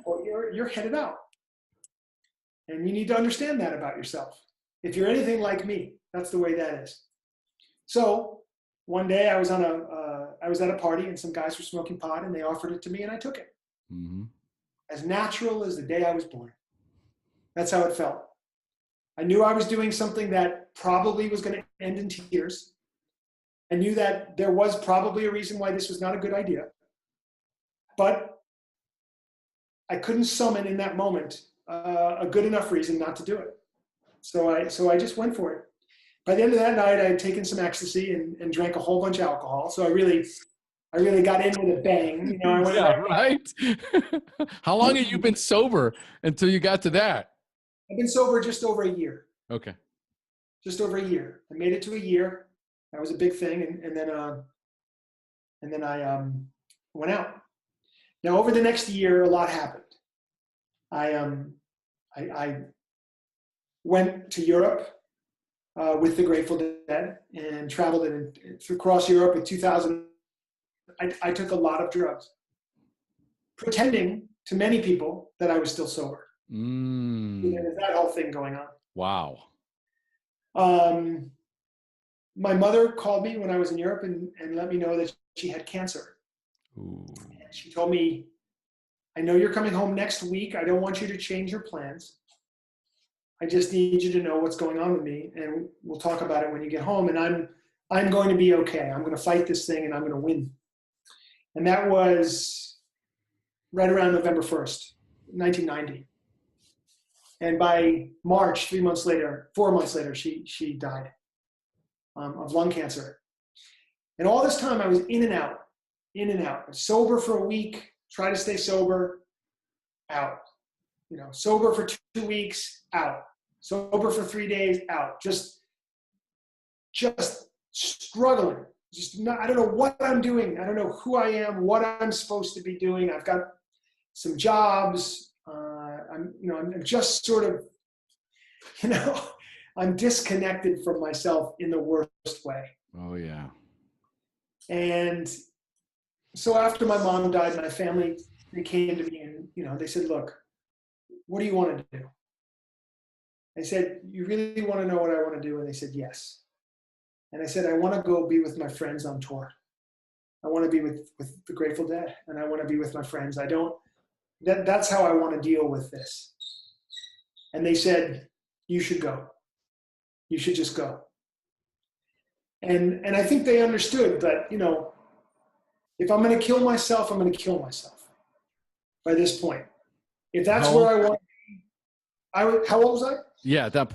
or you're headed out. And you need to understand that about yourself. If you're anything like me, that's the way that is. So one day I was at a party and some guys were smoking pot and they offered it to me and I took it. Mm-hmm. As natural as the day I was born. That's how it felt. I knew I was doing something that probably was going to end in tears. I knew that there was probably a reason why this was not a good idea. But I couldn't summon in that moment a good enough reason not to do it. So I just went for it. By the end of that night, I had taken some ecstasy and drank a whole bunch of alcohol. So I really got in with a bang. You know, I went Yeah, right. How long have you been sober until you got to that? I've been sober just over a year. Okay. Just over a year. I made it to a year. That was a big thing, and then I went out. Now, over the next year, a lot happened. I went to Europe with the Grateful Dead and traveled across Europe in 2000. I took a lot of drugs, pretending to many people that I was still sober. There was that whole thing going on. Wow. My mother called me when I was in Europe and let me know that she had cancer. Ooh. She told me, I know you're coming home next week. I don't want you to change your plans. I just need you to know what's going on with me, and we'll talk about it when you get home. And I'm going to be okay. I'm going to fight this thing, and I'm going to win. And that was right around November 1st, 1990. And by March, 4 months later, she died of lung cancer. And all this time I was in and out, sober for a week, try to stay sober, out. You know, sober for 2 weeks, out. Sober for 3 days, out. Just struggling. I don't know what I'm doing. I don't know who I am, what I'm supposed to be doing. I've got some jobs. I'm just sort of, I'm disconnected from myself in the worst way. Oh, yeah. And so after my mom died, my family, they came to me and, they said, look, what do you want to do? I said, you really want to know what I want to do? And they said, yes. And I said, I want to go be with my friends on tour. I want to be with the Grateful Dead, and I want to be with my friends. That's how I want to deal with this. And they said, you should go. You should just go. And I think they understood that, if I'm going to kill myself, I'm going to kill myself by this point. If that's where I want to be, how old was I? Yeah, at that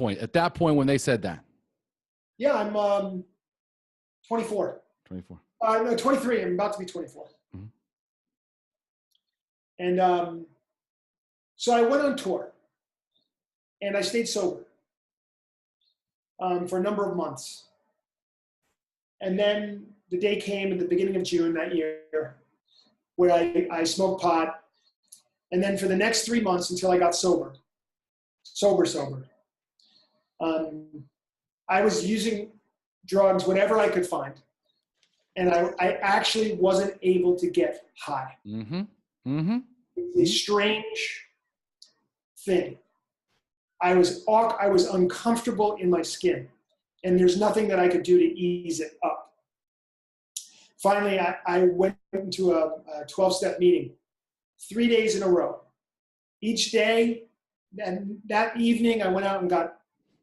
point when they said that. Yeah, I'm 24. 24. No, 23. I'm about to be 24. Mm-hmm. And so I went on tour, and I stayed sober for a number of months. And then the day came at the beginning of June that year where I smoked pot. And then for the next 3 months until I got sober, I was using drugs, whatever I could find. And I actually wasn't able to get high. Mm-hmm. Mm-hmm. It's a strange thing. I was uncomfortable in my skin, and there's nothing that I could do to ease it up. Finally, I went into a 12-step meeting 3 days in a row. Each day, and that evening, I went out and got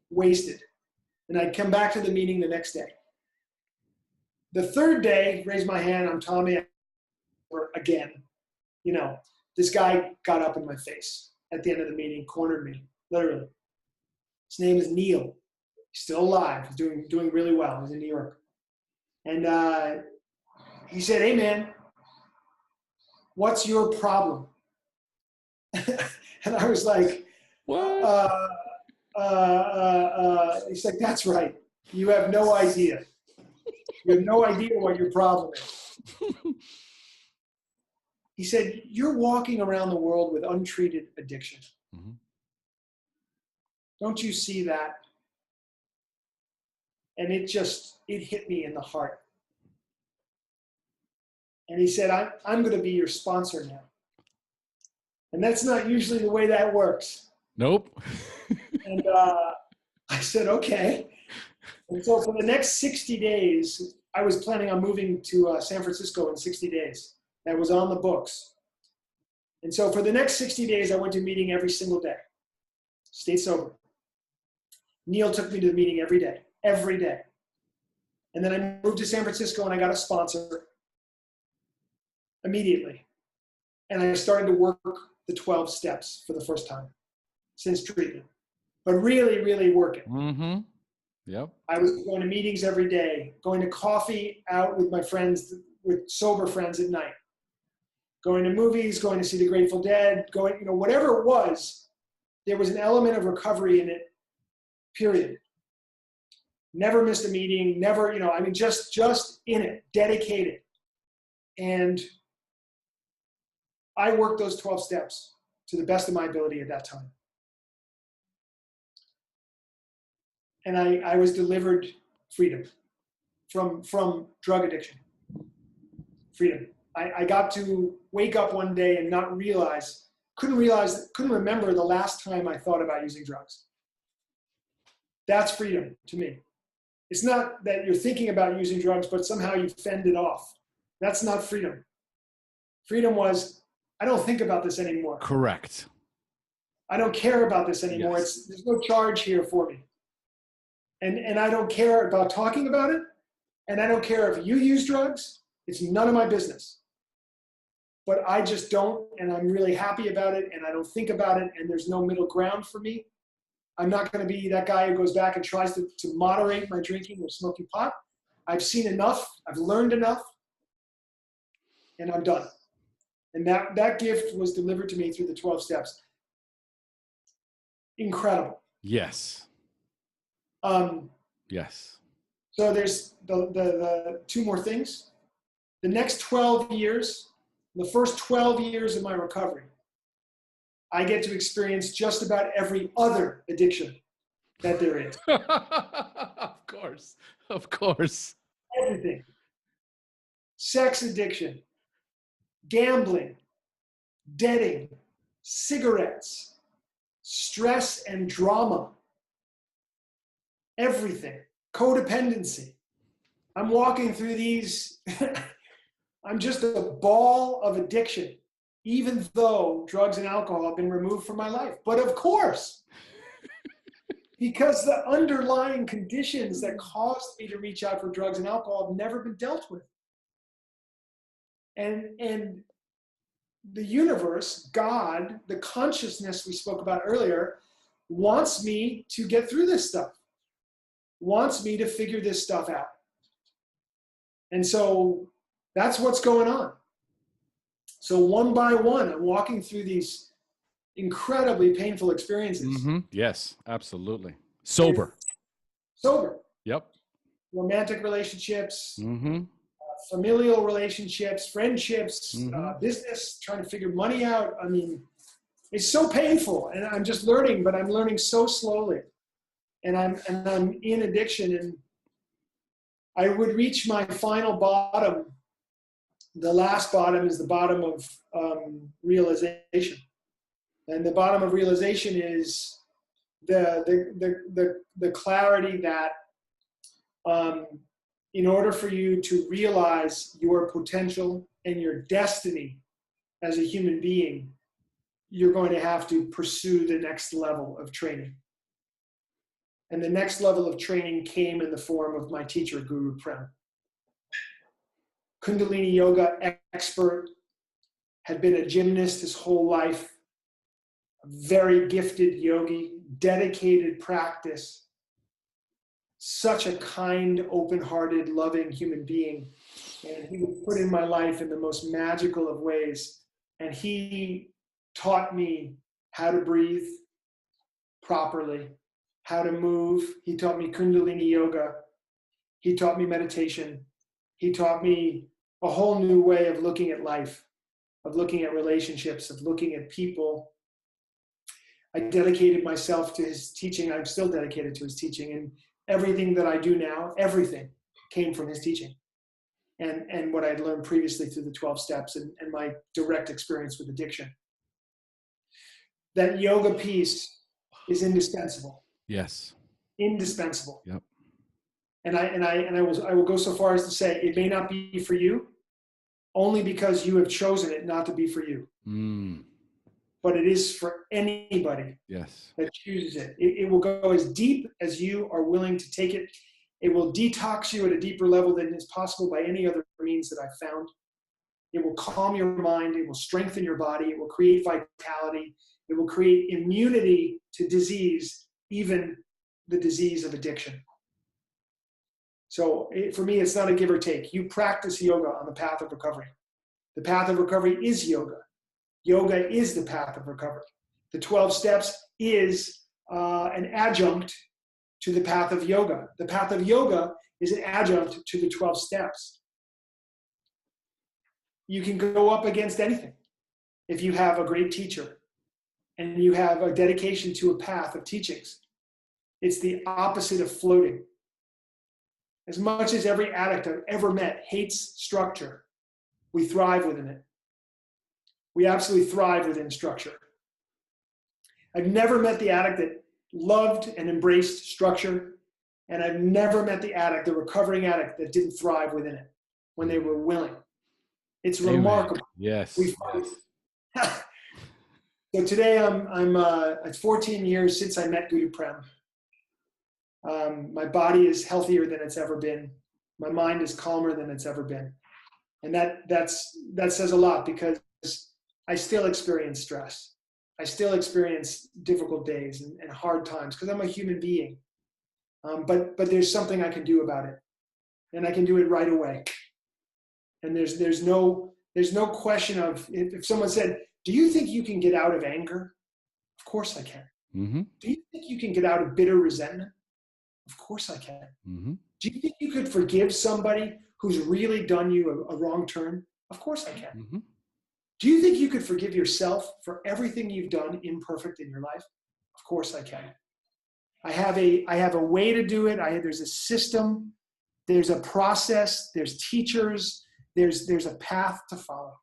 wasted. And I'd come back to the meeting the next day. The third day, raised my hand, I'm Tommy, again. This guy got up in my face at the end of the meeting, cornered me, literally. His name is Neil. He's still alive. He's doing really well. He's in New York. And he said, hey, man, what's your problem? And I was like, what? He's like, that's right. You have no idea. You have no idea what your problem is. He said, you're walking around the world with untreated addiction. Mm-hmm. Don't you see that? And it hit me in the heart. And he said, I'm going to be your sponsor now. And that's not usually the way that works. Nope. And I said, okay. And so for the next 60 days, I was planning on moving to San Francisco in 60 days. That was on the books. And so for the next 60 days, I went to a meeting every single day. Stayed sober. Neil took me to the meeting every day. And then I moved to San Francisco and I got a sponsor immediately. And I started to work the 12 steps for the first time since treatment. but really, really working. Mm-hmm. Yep. I was going to meetings every day, going to coffee out with my friends, with sober friends at night, going to movies, going to see the Grateful Dead, going, whatever it was, there was an element of recovery in it, period. Never missed a meeting, never, just in it, dedicated. And I worked those 12 steps to the best of my ability at that time. And I was delivered freedom from drug addiction. Freedom. I got to wake up one day and not couldn't remember the last time I thought about using drugs. That's freedom to me. It's not that you're thinking about using drugs, but somehow you fend it off. That's not freedom. Freedom was, I don't think about this anymore. Correct. I don't care about this anymore. Yes. There's no charge here for me. And I don't care about talking about it. And I don't care if you use drugs. It's none of my business. But I just don't, and I'm really happy about it, and I don't think about it, and there's no middle ground for me. I'm not going to be that guy who goes back and tries to moderate my drinking or smoking pot. I've seen enough. I've learned enough. And I'm done. And that gift was delivered to me through the 12 steps. Incredible. Yes. Yes. So there's the two more things. The next 12 years, the first 12 years of my recovery, I get to experience just about every other addiction that there is. Of course. Everything. Sex addiction, gambling, debting, cigarettes, stress and drama, everything, codependency. I'm walking through these, I'm just a ball of addiction, even though drugs and alcohol have been removed from my life. But of course, because the underlying conditions that caused me to reach out for drugs and alcohol have never been dealt with. And the universe, God, the consciousness we spoke about earlier, wants me to get through this stuff, wants me to figure this stuff out. And so that's what's going on. So one by one, I'm walking through these incredibly painful experiences. Mm-hmm. Yes, absolutely. Sober. Yep. Romantic relationships, Mm-hmm. Familial relationships, friendships, Mm-hmm. business, trying to figure money out. I mean, it's so painful, and I'm just learning, but I'm learning so slowly. And I'm in addiction, and I would reach my final bottom. The last bottom is the bottom of realization, and the bottom of realization is the clarity that in order for you to realize your potential and your destiny as a human being, you're going to have to pursue the next level of training. And the next level of training came in the form of my teacher, Guru Prem. Kundalini yoga expert, had been a gymnast his whole life, a very gifted yogi, dedicated practice, such a kind, open-hearted, loving human being. And he was put in my life in the most magical of ways. And he taught me how to breathe properly, how to move. He taught me Kundalini yoga. He taught me meditation. He taught me a whole new way of looking at life, of looking at relationships, of looking at people. I dedicated myself to his teaching. I'm still dedicated to his teaching. And everything that I do now, everything came from his teaching. And what I'd learned previously through the 12 steps and my direct experience with addiction. That yoga piece is indispensable. Yes. Indispensable. Yep. And I will go so far as to say it may not be for you, only because you have chosen it not to be for you. But it is for anybody that chooses it. It will go as deep as you are willing to take it. It will detox you at a deeper level than is possible by any other means that I've found. It will calm your mind. It will strengthen your body. It will create vitality. It will create immunity to disease even the disease of addiction. So for me, it's not a give or take. You practice yoga on the path of recovery. The path of recovery is yoga. Yoga is the path of recovery. The 12 steps is an adjunct to the path of yoga. The path of yoga is an adjunct to the 12 steps. You can go up against anything if you have a great teacher and you have a dedication to a path of teachings. It's the opposite of floating. As much as every addict I've ever met hates structure, we thrive within it. We absolutely thrive within structure. I've never met the addict that loved and embraced structure, and I've never met the addict, the recovering addict, that didn't thrive within it when they were willing. It's remarkable. Yes. Yes. So today it's 14 years since I met Guru Prem. My body is healthier than it's ever been. My mind is calmer than it's ever been. And that says a lot, because I still experience stress. I still experience difficult days and hard times because I'm a human being. But there's something I can do about it, and I can do it right away. And there's no question of, if someone said, "Do you think you can get out of anger?" Of course I can. Mm-hmm. Do you think you can get out of bitter resentment? Of course I can. Mm-hmm. Do you think you could forgive somebody who's really done you a wrong turn? Of course I can. Mm-hmm. Do you think you could forgive yourself for everything you've done imperfect in your life? Of course I can. I have a way to do it. There's a system, there's a process, there's teachers, there's a path to follow.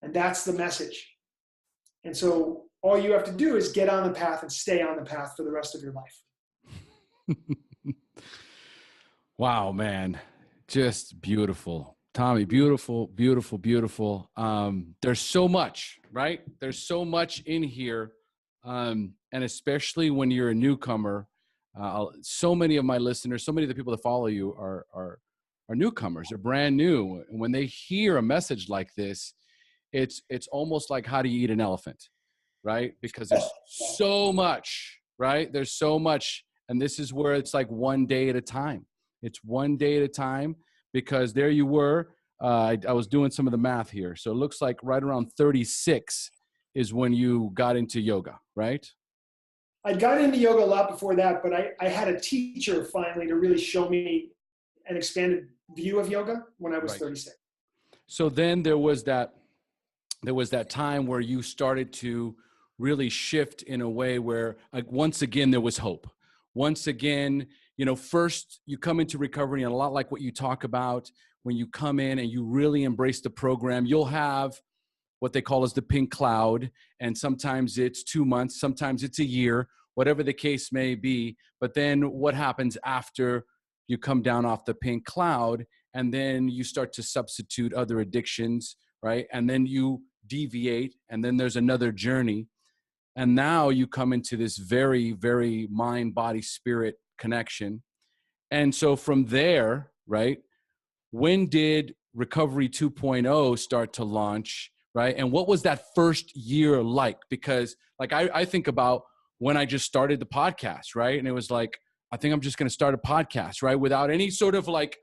And that's the message. And so all you have to do is get on the path and stay on the path for the rest of your life. Wow, man. Just beautiful. Tommy, beautiful, beautiful, beautiful. There's so much, right? There's so much in here. And especially when you're a newcomer, so many of my listeners, so many of the people that follow you are newcomers. They're brand new. And when they hear a message like this, it's almost like, how do you eat an elephant, right? Because there's so much, right? There's so much. And this is where it's like one day at a time. It's one day at a time, because there you were. I was doing some of the math here. So it looks like right around 36 is when you got into yoga, right? I got into yoga a lot before that, but I had a teacher finally to really show me an expanded view of yoga when I was 36. So then there was that time where you started to really shift in a way where, like, once again, there was hope. Once again, first you come into recovery, and a lot like what you talk about, when you come in and you really embrace the program, you'll have what they call as the pink cloud. And sometimes it's 2 months, sometimes it's a year, whatever the case may be. But then what happens after you come down off the pink cloud, and then you start to substitute other addictions, right? And then you deviate, and then there's another journey. And now you come into this very, very mind, body, spirit connection. And so from there, right, when did Recovery 2.0 start to launch, right? And what was that first year like? Because like I think about when I just started the podcast, right? And it was like, I think I'm just going to start a podcast, right? Without any sort of like,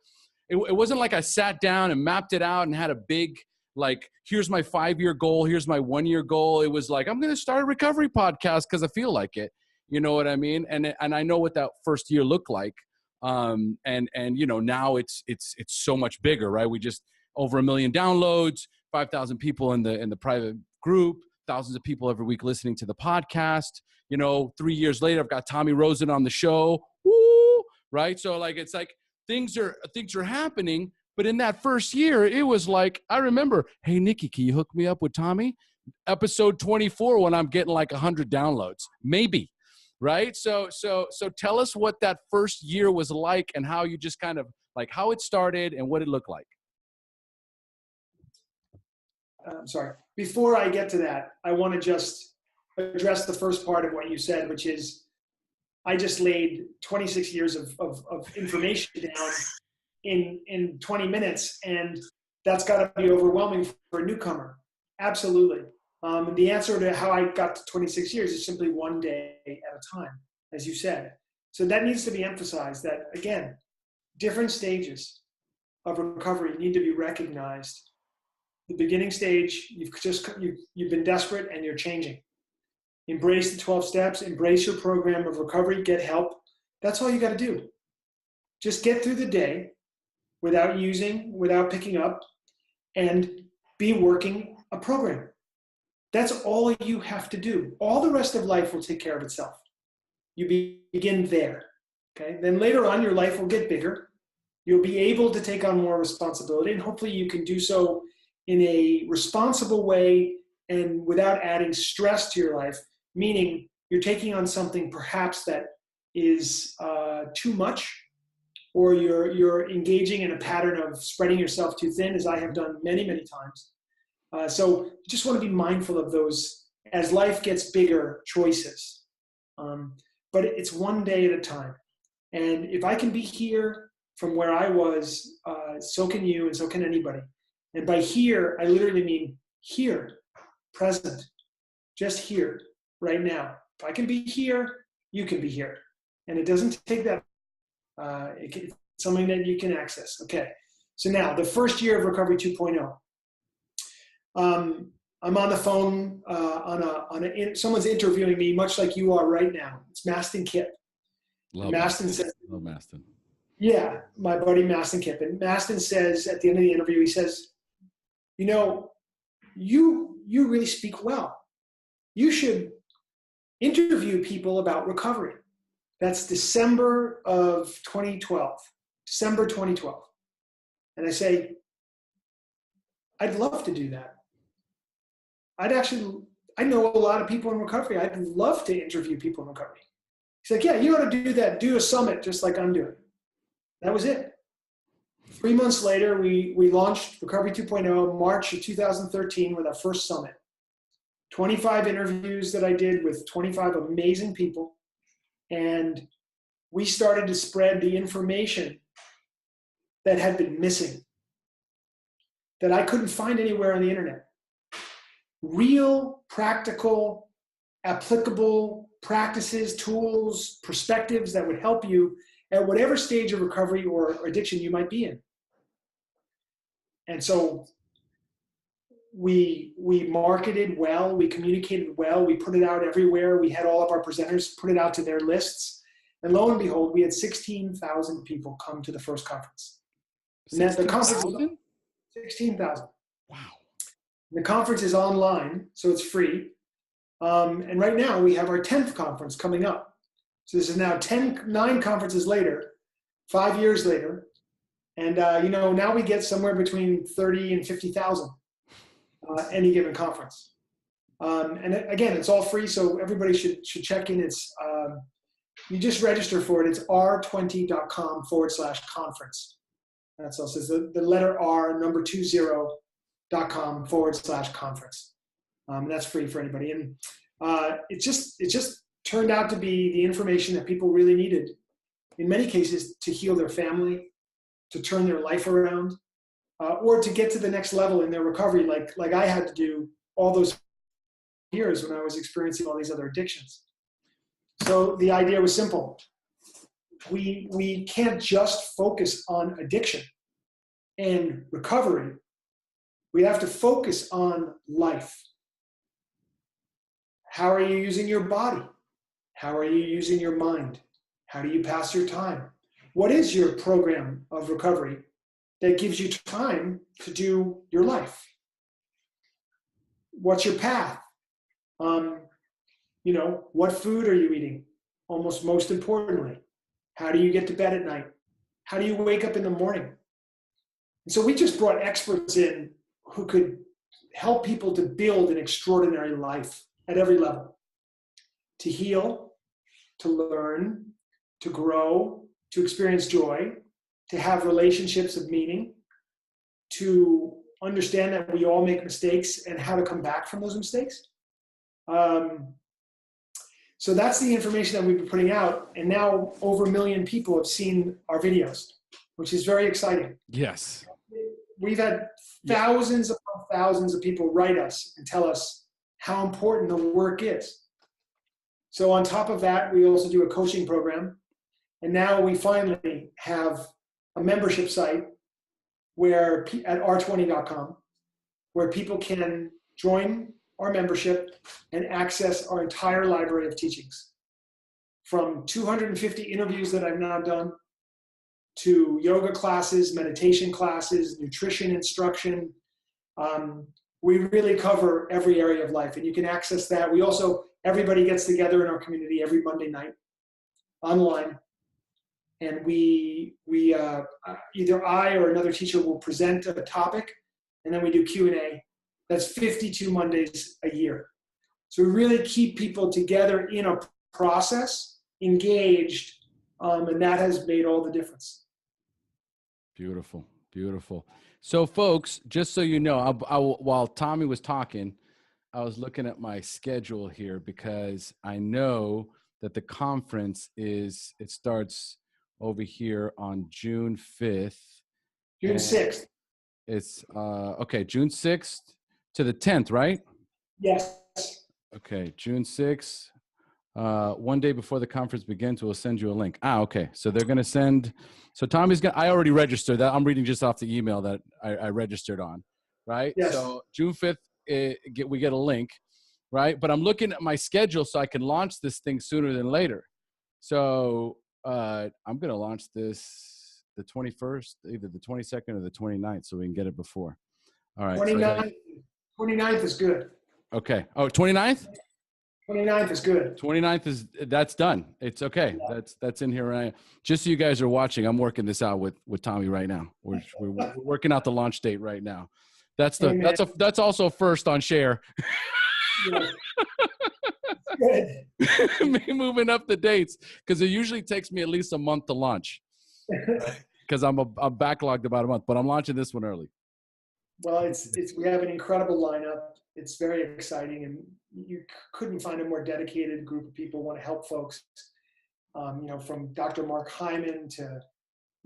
it wasn't like I sat down and mapped it out and had a big, like, here's my 5-year goal, here's my 1-year goal. It was like, I'm going to start a recovery podcast because I feel like it. You know what I mean? And I know what that first year looked like. And now it's so much bigger, right? We just over 1 million downloads, 5,000 people in the private group, thousands of people every week listening to the podcast. 3 years later, I've got Tommy Rosen on the show. Woo! Right? So like, it's like things are happening. But in that first year, it was like, I remember, hey, Nikki, can you hook me up with Tommy? Episode 24, when I'm getting like 100 downloads, maybe, right? So tell us what that first year was like, and how you just kind of like how it started and what it looked like. Sorry. Before I get to that, I want to just address the first part of what you said, which is I just laid 26 years of information down in 20 minutes, and that's got to be overwhelming for a newcomer. Absolutely. The answer to how I got to 26 years is simply one day at a time. as you said. So that needs to be emphasized that, again, different stages of recovery need to be recognized. The beginning stage, you've been desperate and you're changing. Embrace the 12 steps, embrace your program of recovery, get help. That's all you got to do. Just get through the day without picking up, and be working a program. That's all you have to do. All the rest of life will take care of itself. You begin there, okay? Then later on, your life will get bigger. You'll be able to take on more responsibility, and hopefully you can do so in a responsible way and without adding stress to your life, meaning you're taking on something perhaps that is too much, or you're engaging in a pattern of spreading yourself too thin, as I have done many, many times. So you just want to be mindful of those as life gets bigger choices. But it's one day at a time. And if I can be here from where I was, so can you and so can anybody. And by here, I literally mean here, present, just here, right now. If I can be here, you can be here. And it doesn't take that. It's something that you can access. Okay. So now the first year of Recovery 2.0. I'm on the phone someone's interviewing me, much like you are right now. It's Mastin Kip. Mastin says, love Mastin. Yeah, my buddy Mastin Kip. And Mastin says at the end of the interview, he says, you know, you really speak well. You should interview people about recovery. That's December of 2012, December 2012. And I say, I'd love to do that. I know a lot of people in recovery. I'd love to interview people in recovery. He's like, yeah, you ought to do that. Do a summit just like I'm doing. That was it. 3 months later, we launched Recovery 2.0 March of 2013 with our first summit. 25 interviews that I did with 25 amazing people. And we started to spread the information that had been missing, that I couldn't find anywhere on the internet. Real, practical, applicable practices, tools, perspectives that would help you at whatever stage of recovery or addiction you might be in. And so we marketed well, we communicated well, we put it out everywhere. We had all of our presenters put it out to their lists. And lo and behold, we had 16,000 people come to the first conference. 16,000? 16,000. Wow. The conference is online, so it's free. And right now we have our 10th conference coming up. So this is now 9 conferences later, 5 years later. And now we get somewhere between 30 and 50,000 any given conference. And again, it's all free, so everybody should check in. It's you just register for it. It's r20.com/conference. That's all. So it's the letter R, number 20.com/conference. That's free for anybody. And it just turned out to be the information that people really needed, in many cases, to heal their family, to turn their life around, or to get to the next level in their recovery, like I had to do all those years when I was experiencing all these other addictions. So the idea was simple. We can't just focus on addiction and recovery. We have to focus on life. How are you using your body? How are you using your mind? How do you pass your time? What is your program of recovery that gives you time to do your life? What's your path? What food are you eating? Most importantly, how do you get to bed at night? How do you wake up in the morning? And so we just brought experts in who could help people to build an extraordinary life at every level, to heal, to learn, to grow, to experience joy, to have relationships of meaning, to understand that we all make mistakes and how to come back from those mistakes. So that's the information that we've been putting out. And now over 1 million people have seen our videos, which is very exciting. Yes. We've had thousands upon thousands of people write us and tell us how important the work is. So on top of that, we also do a coaching program. And now we finally have a membership site where at r20.com, where people can join our membership and access our entire library of teachings. From 250 interviews that I've now done, to yoga classes, meditation classes, nutrition instruction. We really cover every area of life, and you can access that. We also, everybody gets together in our community every Monday night online, and we either I or another teacher will present a topic, and then we do Q&A. That's 52 Mondays a year. So we really keep people together in a process, engaged, and that has made all the difference. Beautiful, beautiful. So, folks, just so you know, while Tommy was talking, I was looking at my schedule here because I know that the conference it starts over here on June 5th. June 6th. It's okay, June 6th to the 10th, right? Yes. Okay, June 6th. One day before the conference begins, we'll send you a link. Okay. So they're going to send, so Tommy's going to, I already registered that. I'm reading just off the email that I registered on, right? Yes. So June 5th, we get a link, right? But I'm looking at my schedule so I can launch this thing sooner than later. So I'm going to launch this the 21st, either the 22nd or the 29th, so we can get it before. All right. 29th is good. Okay. Oh, 29th? 29th is good. 29th that's done. It's okay. Yeah. That's in here. Right? Just so you guys are watching, I'm working this out with Tommy right now. We're working out the launch date right now. That's also first on SHAIR. Yeah. Good. Me moving up the dates because it usually takes me at least a month to launch. Because I'm backlogged about a month, but I'm launching this one early. Well, we have an incredible lineup. It's very exciting, and you couldn't find a more dedicated group of people who want to help folks. From Dr. Mark Hyman to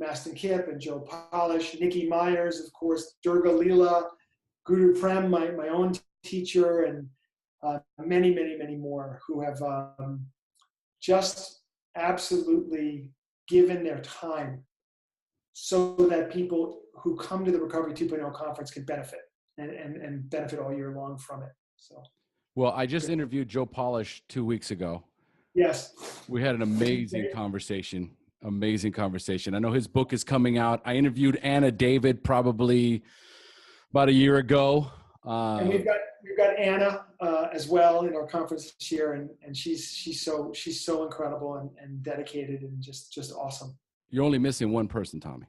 Mastin Kipp and Joe Polish, Nikki Myers, of course, Durga Leela, Guru Prem, my own teacher, and many, many, many more who have just absolutely given their time so that people who come to the Recovery 2.0 conference can benefit and benefit all year long from it. So, well, I just interviewed Joe Polish 2 weeks ago. Yes. We had an amazing conversation. Amazing conversation. I know his book is coming out. I interviewed Anna David probably about a year ago. And we've got Anna as well in our conference this year, and she's so incredible and dedicated and just awesome. You're only missing one person, Tommy.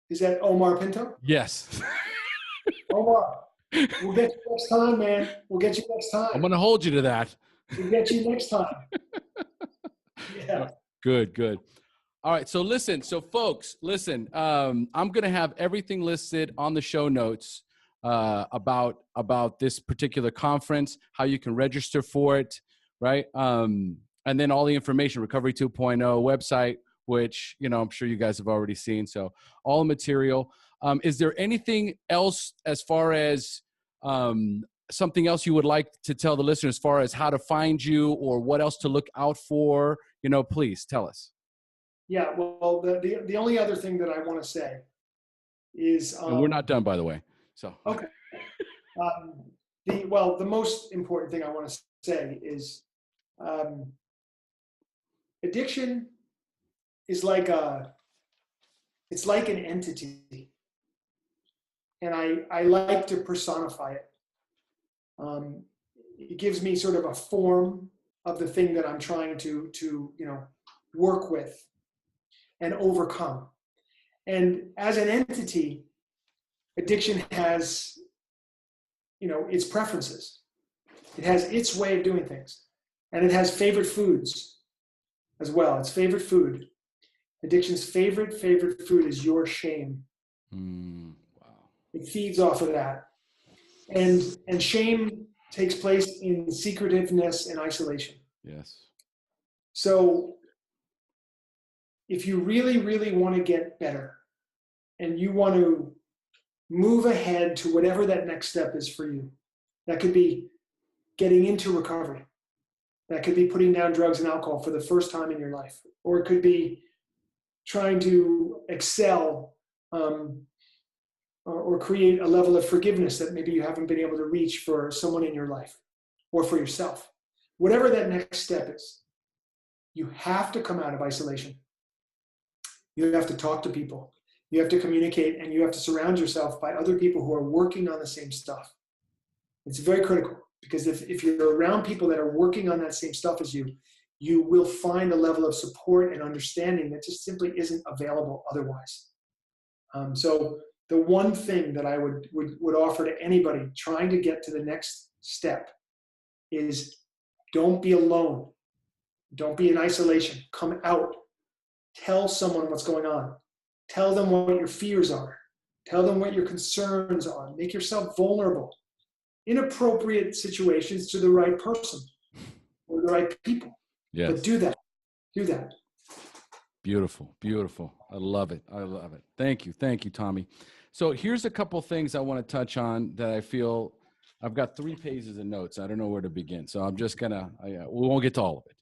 Is that Omar Pinto? Yes. Omar, we'll get you next time, man. We'll get you next time. I'm going to hold you to that. We'll get you next time. Yeah. Good. All right. So folks, listen, I'm going to have everything listed on the show notes about this particular conference, how you can register for it, right? And then all the information, Recovery 2.0 website, which, I'm sure you guys have already seen. So all the material. Is there anything else as far as something else you would like to tell the listeners as far as how to find you or what else to look out for? Please tell us. Yeah, well, the only other thing that I want to say is... and we're not done, by the way. So okay. The most important thing I want to say is addiction is like an entity, and I like to personify it. It gives me sort of a form of the thing that I'm trying to work with and overcome. And as an entity, addiction has, its preferences. It has its way of doing things. And it has favorite foods as well. Its favorite food. Addiction's favorite food is your shame. Wow. It feeds off of that. And shame takes place in secretiveness and isolation. Yes. So if you really, really want to get better and you want to move ahead to whatever that next step is for you, that could be getting into recovery. That could be putting down drugs and alcohol for the first time in your life, or it could be trying to excel, or create a level of forgiveness that maybe you haven't been able to reach for someone in your life or for yourself. Whatever that next step is, you have to come out of isolation. You have to talk to people. You have to communicate, and you have to surround yourself by other people who are working on the same stuff. It's very critical, because if you're around people that are working on that same stuff as you, you will find a level of support and understanding that just simply isn't available otherwise. So the one thing that I would offer to anybody trying to get to the next step is, don't be alone. Don't be in isolation. Come out. Tell someone what's going on. Tell them what your fears are. Tell them what your concerns are. Make yourself vulnerable in appropriate situations to the right person or the right people. Yes. But do that. Do that. Beautiful. Beautiful. I love it. I love it. Thank you. Thank you, Tommy. So here's a couple things I want to touch on that I feel I've got 3 pages of notes. I don't know where to begin. So I'm just gonna, we won't get to all of it,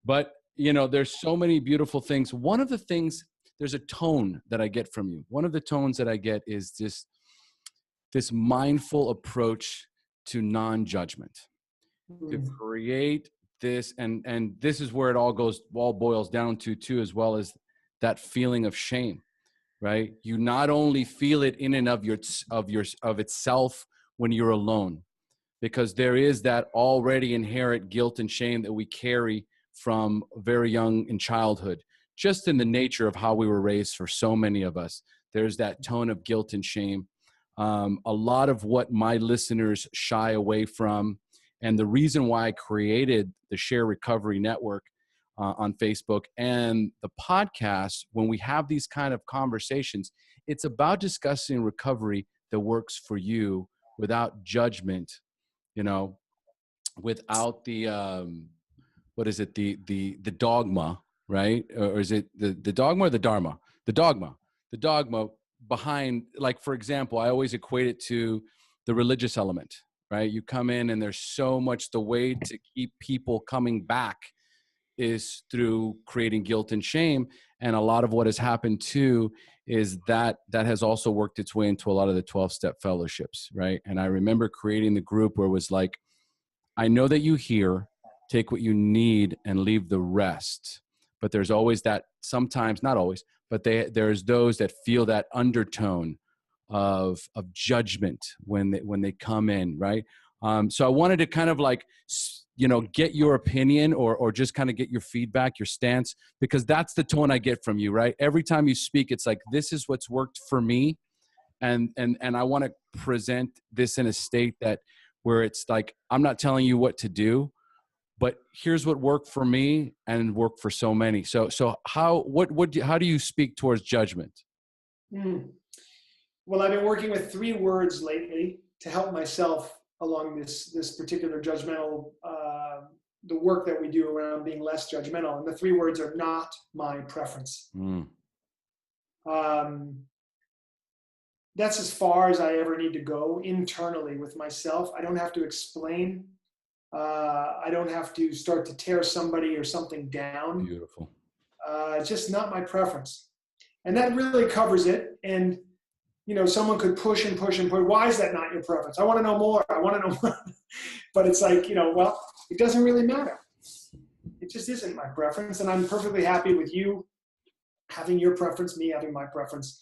but there's so many beautiful things. One of the things, there's a tone that I get from you. One of the tones that I get is this mindful approach to non-judgment, to create this, and this is where it all boils down to too, as well as that feeling of shame, right? You not only feel it in and of itself when you're alone, because there is that already inherent guilt and shame that we carry from very young in childhood, just in the nature of how we were raised. For so many of us, there's that tone of guilt and shame. A lot of what my listeners shy away from, and the reason why I created the SHAIR Recovery Network on Facebook and the podcast, when we have these kind of conversations, it's about discussing recovery that works for you without judgment, without the what is it, the dogma, right? Or is it the dogma or the dharma? The dogma behind, like, for example, I always equate it to the religious element, right? You come in and there's so much, the way to keep people coming back is through creating guilt and shame. And a lot of what has happened too is that has also worked its way into a lot of the 12-step fellowships, right? And I remember creating the group where it was like, I know that you hear, take what you need and leave the rest. But there's always that, sometimes, not always, but there's those that feel that undertone of judgment when they come in, right? So I wanted to kind of like, get your opinion or just kind of get your feedback, your stance, because that's the tone I get from you, right? Every time you speak, it's like, this is what's worked for me. And I want to present this in a state that where it's like, I'm not telling you what to do, but here's what worked for me and worked for so many. So how do you speak towards judgment? Well, I've been working with 3 words lately to help myself along this particular judgmental, the work that we do around being less judgmental. And the 3 words are not my preference. That's as far as I ever need to go internally with myself. I don't have to explain. I don't have to start to tear somebody or something down. Beautiful. It's just not my preference. And that really covers it. And, someone could push and push and push. Why is that not your preference? I want to know more. I want to know more. But it's like, well, it doesn't really matter. It just isn't my preference. And I'm perfectly happy with you having your preference, me having my preference.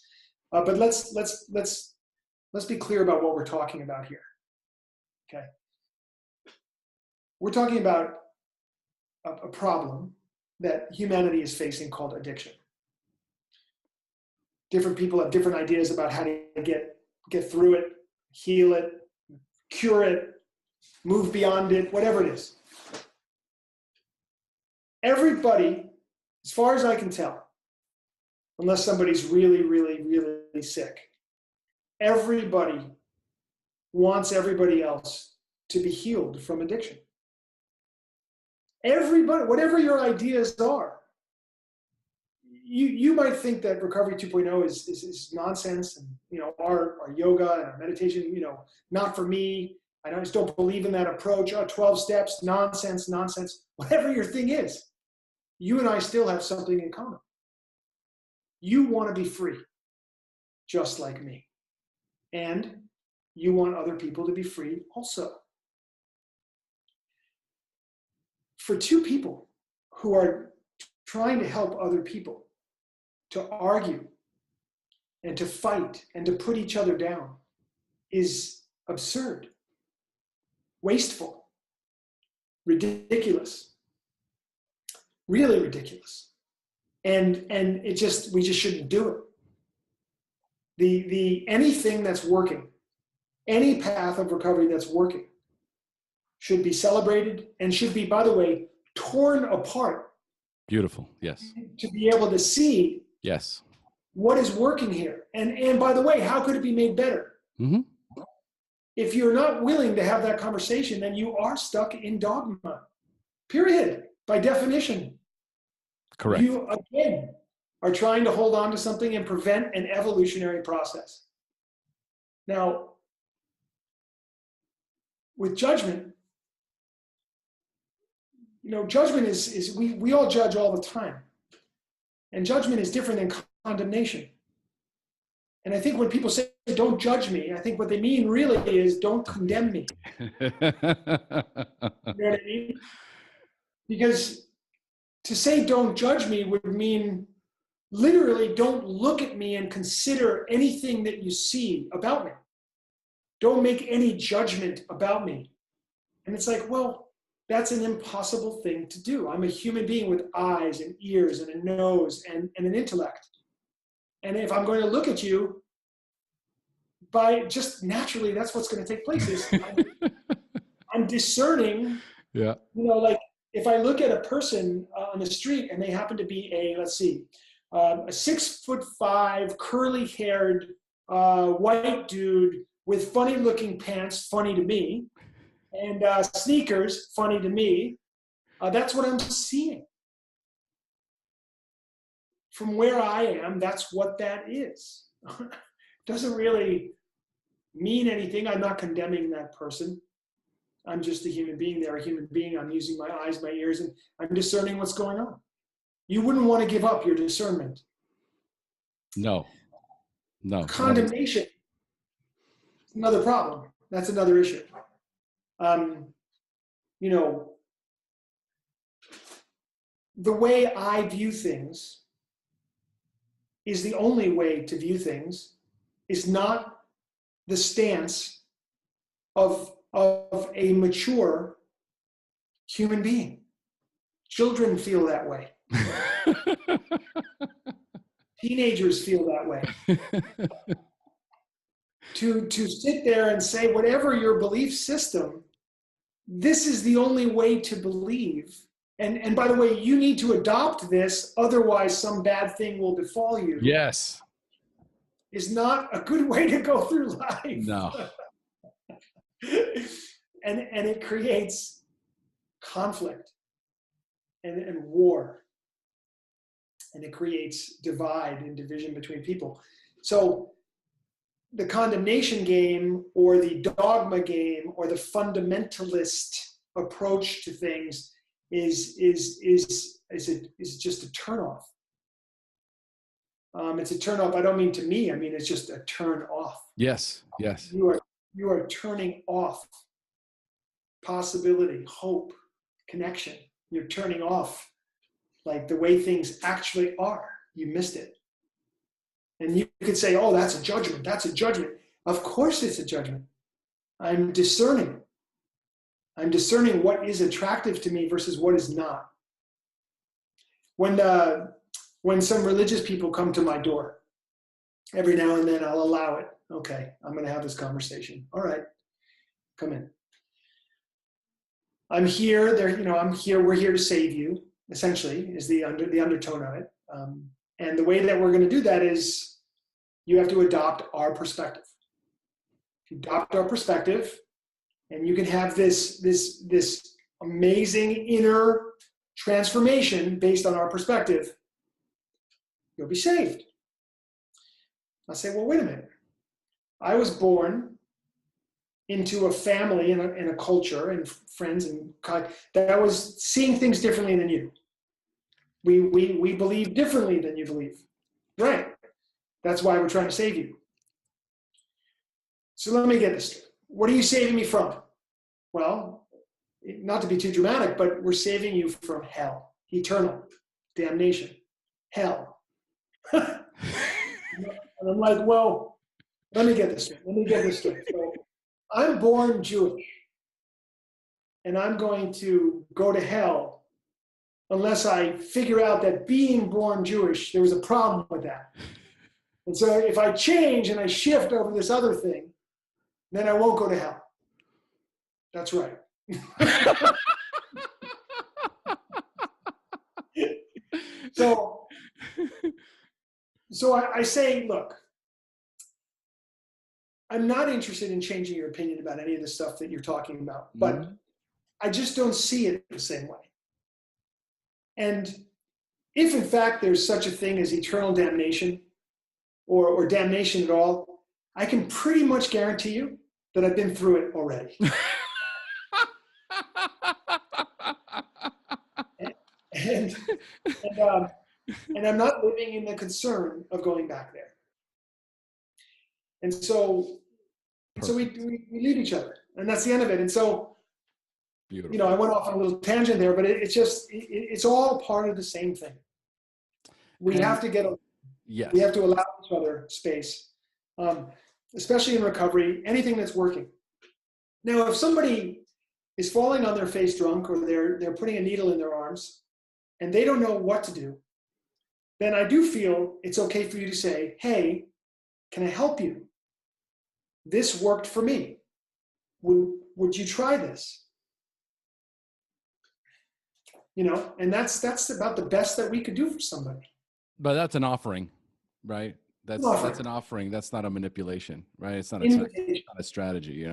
But let's be clear about what we're talking about here. Okay. We're talking about a problem that humanity is facing called addiction. Different people have different ideas about how to get through it, heal it, cure it, move beyond it, whatever it is. Everybody, as far as I can tell, unless somebody's really, really, really sick, everybody wants everybody else to be healed from addiction. Everybody, whatever your ideas are, you might think that Recovery 2.0 is nonsense, and our yoga and our meditation, not for me. I just don't believe in that approach. Oh, 12 steps, nonsense, nonsense. Whatever your thing is, you and I still have something in common. You want to be free, just like me. And you want other people to be free also. For two people who are trying to help other people, to argue and to fight and to put each other down is absurd, wasteful, ridiculous, really ridiculous. And we just shouldn't do it. Anything that's working, any path of recovery that's working should be celebrated and should be, by the way, torn apart. Beautiful. Yes. To be able to see yes. what is working here. And by the way, how could it be made better? Mm-hmm. If you're not willing to have that conversation, then you are stuck in dogma. Period. By definition. Correct. You, again, are trying to hold on to something and prevent an evolutionary process. Now, with judgment, judgment is we all judge all the time. And judgment is different than condemnation. And I think when people say, don't judge me, I think what they mean really is don't condemn me. You know what I mean? Because to say don't judge me would mean literally don't look at me and consider anything that you see about me. Don't make any judgment about me. And it's like, well, that's an impossible thing to do. I'm a human being with eyes and ears and a nose and an intellect. And if I'm going to look at you, by just naturally, that's what's going to take place. Is I'm discerning. Yeah. Like if I look at a person on the street and they happen to be a 6'5", curly-haired white dude with funny-looking pants, funny to me, and sneakers, funny to me. That's what I'm seeing. From where I am, that's what that is. Doesn't really mean anything. I'm not condemning that person. I'm just a human being. They're a human being. I'm using my eyes, my ears, and I'm discerning what's going on. You wouldn't want to give up your discernment. No. Condemnation. Another problem. That's another issue. The way I view things is the only way to view things, is not the stance of a mature human being. Children feel that way. Teenagers feel that way. To sit there and say, whatever your belief system, this is the only way to believe. And by the way, you need to adopt this, otherwise some bad thing will befall you. Yes. Is not a good way to go through life. No. And it creates conflict and war. And it creates divide and division between people. So the condemnation game or the dogma game or the fundamentalist approach to things is just a turnoff. It's a turn off. I don't mean to me. I mean, it's just a turn off. Yes. Yes. You are turning off possibility, hope, connection. You're turning off like the way things actually are. You missed it. And you could say, oh, that's a judgment. That's a judgment. Of course it's a judgment. I'm discerning. I'm discerning what is attractive to me versus what is not. When some religious people come to my door, every now and then I'll allow it. Okay, I'm going to have this conversation. All right, come in. I'm here. I'm here. We're here to save you. Essentially, is the undertone of it. And the way that we're going to do that is you have to adopt our perspective. If you adopt our perspective, and you can have this amazing inner transformation based on our perspective, you'll be saved. I'll say, well, wait a minute. I was born into a family and a culture and friends and that was seeing things differently than you. We believe differently than you believe. Right. That's why we're trying to save you. So let me get this straight. What are you saving me from? Well, not to be too dramatic, but we're saving you from hell, eternal damnation, hell. And I'm like, well, let me get this straight. Let me get this straight. So I'm born Jewish, and I'm going to go to hell unless I figure out that being born Jewish, there was a problem with that. And so if I change and I shift over this other thing, then I won't go to hell. That's right. So I say, look, I'm not interested in changing your opinion about any of the stuff that you're talking about, but I just don't see it the same way. And if in fact there's such a thing as eternal damnation or damnation at all, I can pretty much guarantee you that I've been through it already. and I'm not living in the concern of going back there. And so we need each other, and that's the end of it. And so, beautiful. I went off on a little tangent there, but it's all part of the same thing. We have to we have to allow each other space, especially in recovery, anything that's working. Now, if somebody is falling on their face drunk, or they're putting a needle in their arms and they don't know what to do, then I do feel it's okay for you to say, hey, can I help you? This worked for me. Would you try this? And that's about the best that we could do for somebody. But that's an offering, right? That's an offering. That's not a manipulation, right? It's not a strategy,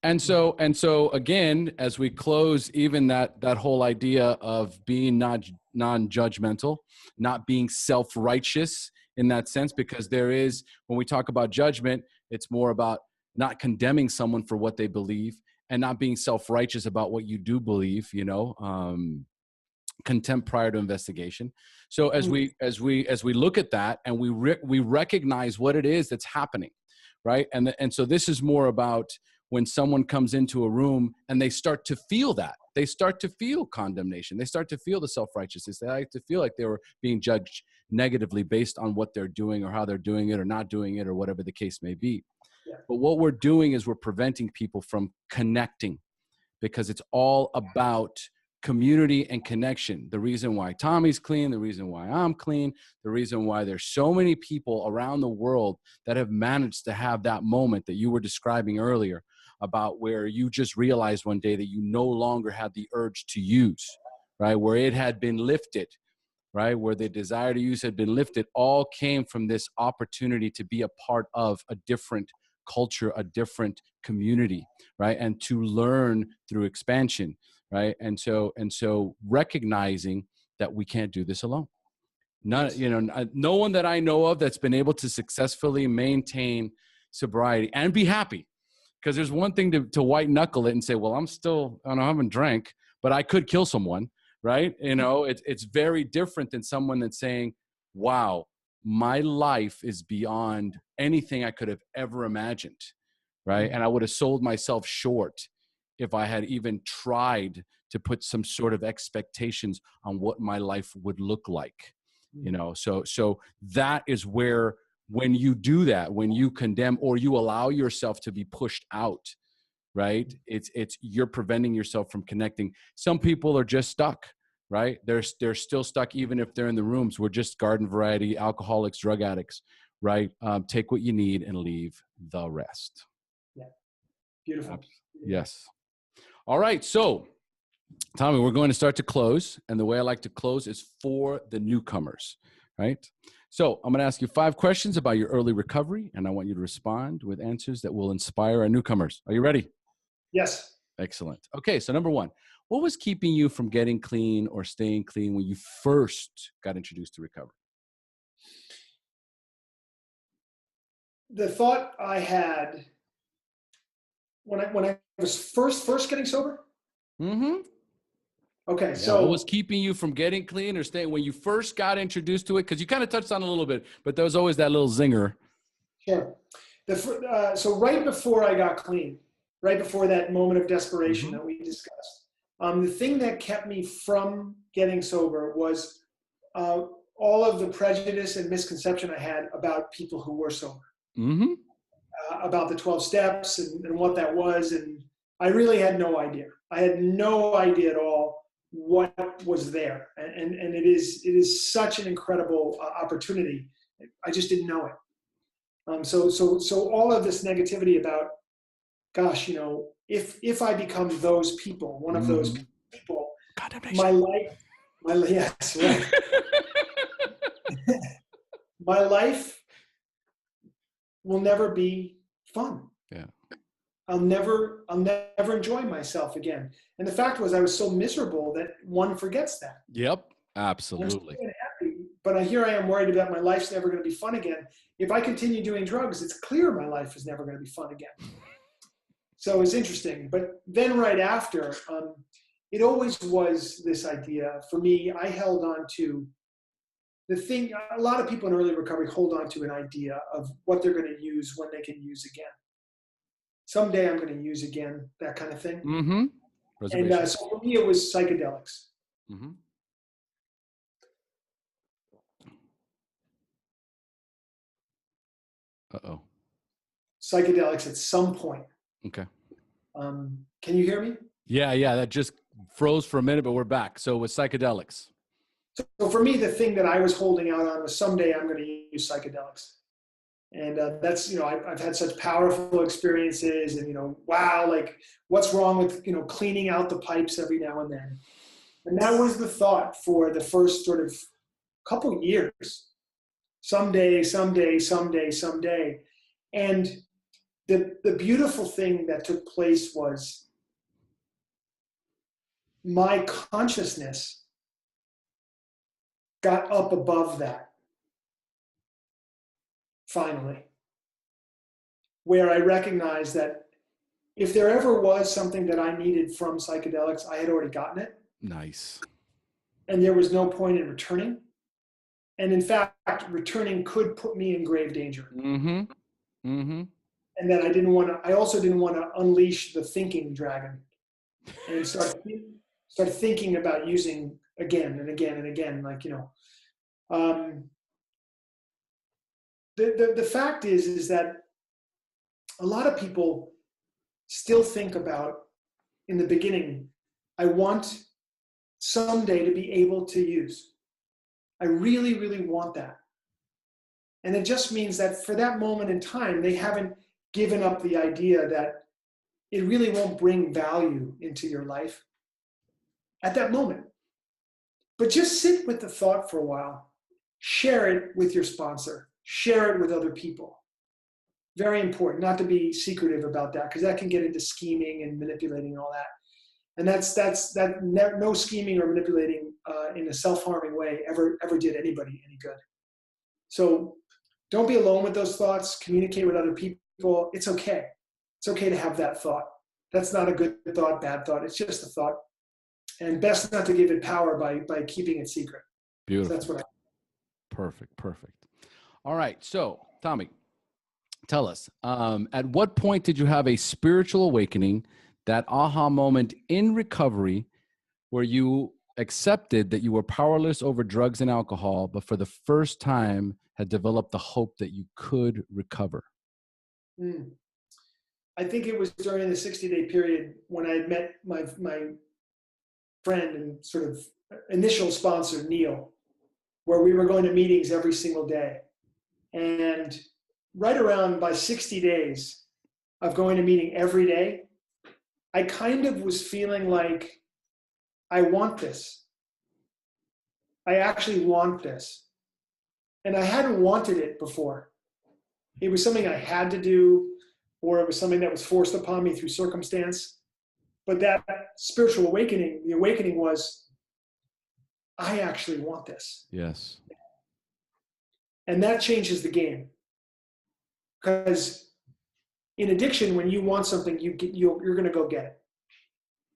And so again, as we close, even that whole idea of being non-judgmental, not being self-righteous in that sense, because when we talk about judgment, it's more about not condemning someone for what they believe and not being self-righteous about what you do believe, contempt prior to investigation. So as we look at that and we recognize what it is that's happening, right? And so this is more about when someone comes into a room and they start to feel that. They start to feel condemnation. They start to feel the self-righteousness. They like to feel like they were being judged negatively based on what they're doing or how they're doing it or not doing it or whatever the case may be. Yeah. But what we're doing is we're preventing people from connecting, because it's all about community and connection. The reason why Tommy's clean, the reason why I'm clean, the reason why there's so many people around the world that have managed to have that moment that you were describing earlier about where you just realized one day that you no longer had the urge to use, right? Where it had been lifted, right? Where the desire to use had been lifted, all came from this opportunity to be a part of a different culture, a different community, right? And to learn through expansion, right? And so recognizing that we can't do this alone. No one that I know of that's been able to successfully maintain sobriety and be happy. Because there's one thing to white knuckle it and say, well, I haven't drank, but I could kill someone, right? It's very different than someone that's saying, wow, my life is beyond anything I could have ever imagined, right? And I would have sold myself short if I had even tried to put some sort of expectations on what my life would look like, So that is where, when you do that, when you condemn or you allow yourself to be pushed out, right? It's you're preventing yourself from connecting. Some people are just stuck, right? They're still stuck even if they're in the rooms. We're just garden variety alcoholics, drug addicts, right? Take what you need and leave the rest. Yeah, beautiful. Yes. All right, so Tommy, we're going to start to close, and the way I like to close is for the newcomers, right? So I'm going to ask you 5 questions about your early recovery, and I want you to respond with answers that will inspire our newcomers. Are you ready? Yes. Excellent. Okay, so number 1, what was keeping you from getting clean or staying clean when you first got introduced to recovery? The thought I had when I was first getting sober. Mm-hmm. Okay, Yeah, what was so keeping you from getting clean or staying when you first got introduced to it? Because you kind of touched on it a little bit, but there was always that little zinger. sure. So right before I got clean, right before that moment of desperation Mm-hmm. that we discussed, the thing that kept me from getting sober was uh, all of the prejudice and misconception I had about people who were sober, Mm-hmm. about the 12 steps and what that was. And I really had no idea. I had no idea at all what was there. And it is such an incredible opportunity. I just didn't know it. So all of this negativity about, gosh, if I become those people, one of those Mm-hmm. people, Condemnation. my life, yes, right. My life will never be fun. Yeah. I'll never enjoy myself again. And the fact was, I was so miserable that one forgets that. Yep. I'm so Absolutely. happy, but here I am worried about my life's never going to be fun again. If I continue doing drugs, it's clear my life is never going to be fun again. So it's interesting. But then right after, it always was this idea for me. I held on to the thing. A lot of people in early recovery hold on to an idea of what they're going to use when they can use again. Someday I'm going to use again, that kind of thing. Mm-hmm. And Reservation. so for me, it was psychedelics. Mm-hmm. Uh-oh. Psychedelics at some point. Okay. Can you hear me? Yeah, yeah. That just froze for a minute, but we're back. So with psychedelics. So for me, the thing that I was holding out on was someday I'm going to use psychedelics. And that's, I've had such powerful experiences and, wow, like what's wrong with, cleaning out the pipes every now and then. And that was the thought for the first sort of couple years. Someday, someday, someday, someday. And the beautiful thing that took place was my consciousness got up above that finally, where I recognized that if there ever was something that I needed from psychedelics, I had already gotten it. Nice. And there was no point in returning. And in fact, returning could put me in grave danger. Mm-hmm. Mm-hmm. And that I also didn't want to unleash the thinking dragon and start thinking about using again and again and again. Like, the fact is that a lot of people still think about in the beginning, I want someday to be able to use. I really, really want that. And it just means that for that moment in time, they haven't given up the idea that it really won't bring value into your life at that moment. But just sit with the thought for a while. Share it with your sponsor. Share it with other people. Very important, not to be secretive about that, because that can get into scheming and manipulating and all that. And no scheming or manipulating in a self-harming way ever did anybody any good. So don't be alone with those thoughts. Communicate with other people. It's okay. It's okay to have that thought. That's not a good thought, bad thought. It's just a thought. And best not to give it power by keeping it secret. Beautiful. So that's what I. Perfect. Perfect. All right. So, Tommy, tell us, at what point did you have a spiritual awakening, that aha moment in recovery where you accepted that you were powerless over drugs and alcohol, but for the first time had developed the hope that you could recover? I think it was during the 60-day period when I had met my friend and sort of initial sponsor, Neil, where we were going to meetings every single day. And right around by 60 days of going to meeting every day, I kind of was feeling like, I want this. I actually want this. And I hadn't wanted it before. It was something I had to do, or it was something that was forced upon me through circumstance. But that spiritual awakening, the awakening was, I actually want this. Yes. And that changes the game. Because In addiction, when you want something, you're going to go get it.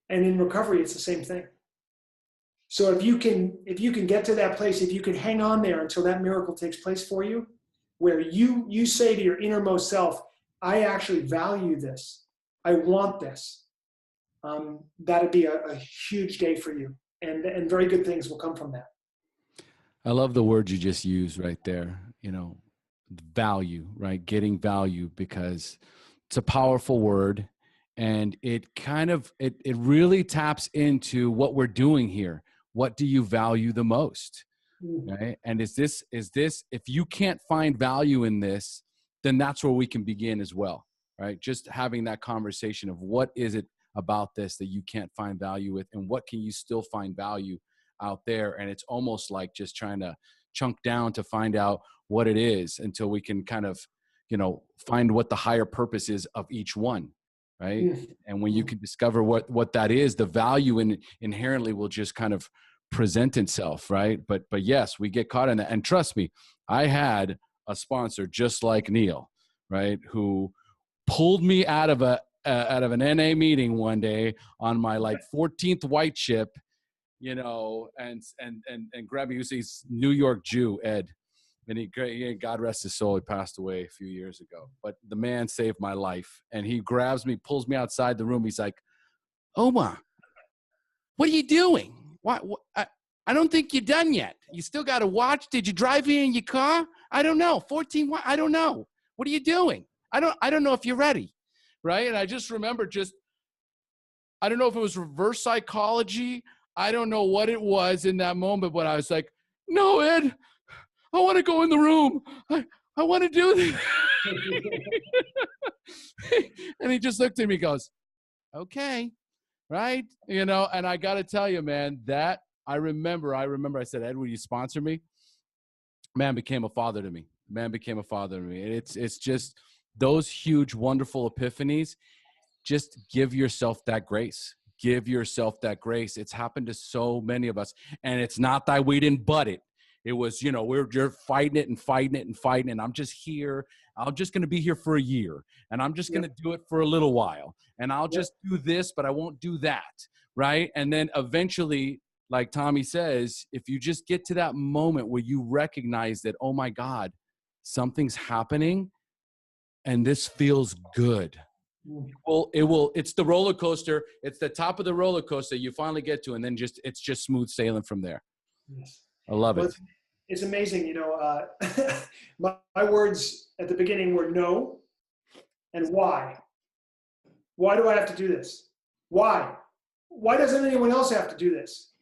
And in recovery, it's the same thing. So if you can get to that place, if you can hang on there until that miracle takes place for you, where you say to your innermost self, I actually value this. I want this. That'd be a huge day for you. And very good things will come from that. I love the word you just used right there. Value, right? Getting value, because it's a powerful word, and it really taps into what we're doing here. What do you value the most? Right? And is this, if you can't find value in this, then that's where we can begin as well, right? Just having that conversation of what is it about this that you can't find value with, and what can you still find value out there? And it's almost like just trying to chunk down to find out what it is until we can kind of, find what the higher purpose is of each one, right? And when you can discover what that is, the value inherently will just kind of present itself, right? But yes, we get caught in that. And trust me, I had a sponsor just like Neil, right, who pulled me out of an NA meeting one day on my 14th white chip, and grabbed me. He's New York Jew, Ed. And he, God rest his soul, he passed away a few years ago. But the man saved my life. And he grabs me, pulls me outside the room. He's like, Omar, what are you doing? I don't think you're done yet. You still got to watch. Did you drive here in your car? I don't know. 14, I don't know. What are you doing? I don't know if you're ready. Right? And I just remember I don't know if it was reverse psychology. I don't know what it was in that moment, but I was like, no, Ed, I want to go in the room. I want to do this. And he just looked at me and goes, okay. Right. And I got to tell you, man, that I remember I said, Ed, will you sponsor me? Man became a father to me. And it's just those huge, wonderful epiphanies. Just give yourself that grace. It's happened to so many of us. And it's not that we didn't butt it. It was, you're fighting it. And I'm just here. I'm just going to be here for a year. And I'm just going to do it for a little while. And I'll just do this, but I won't do that. Right. And then eventually, like Tommy says, if you just get to that moment where you recognize that, oh my God, something's happening and this feels good. It's the roller coaster. It's the top of the roller coaster you finally get to. And then it's just smooth sailing from there. Yes. I love it. It's amazing. My words at the beginning were no and why. Why do I have to do this? Why? Why doesn't anyone else have to do this?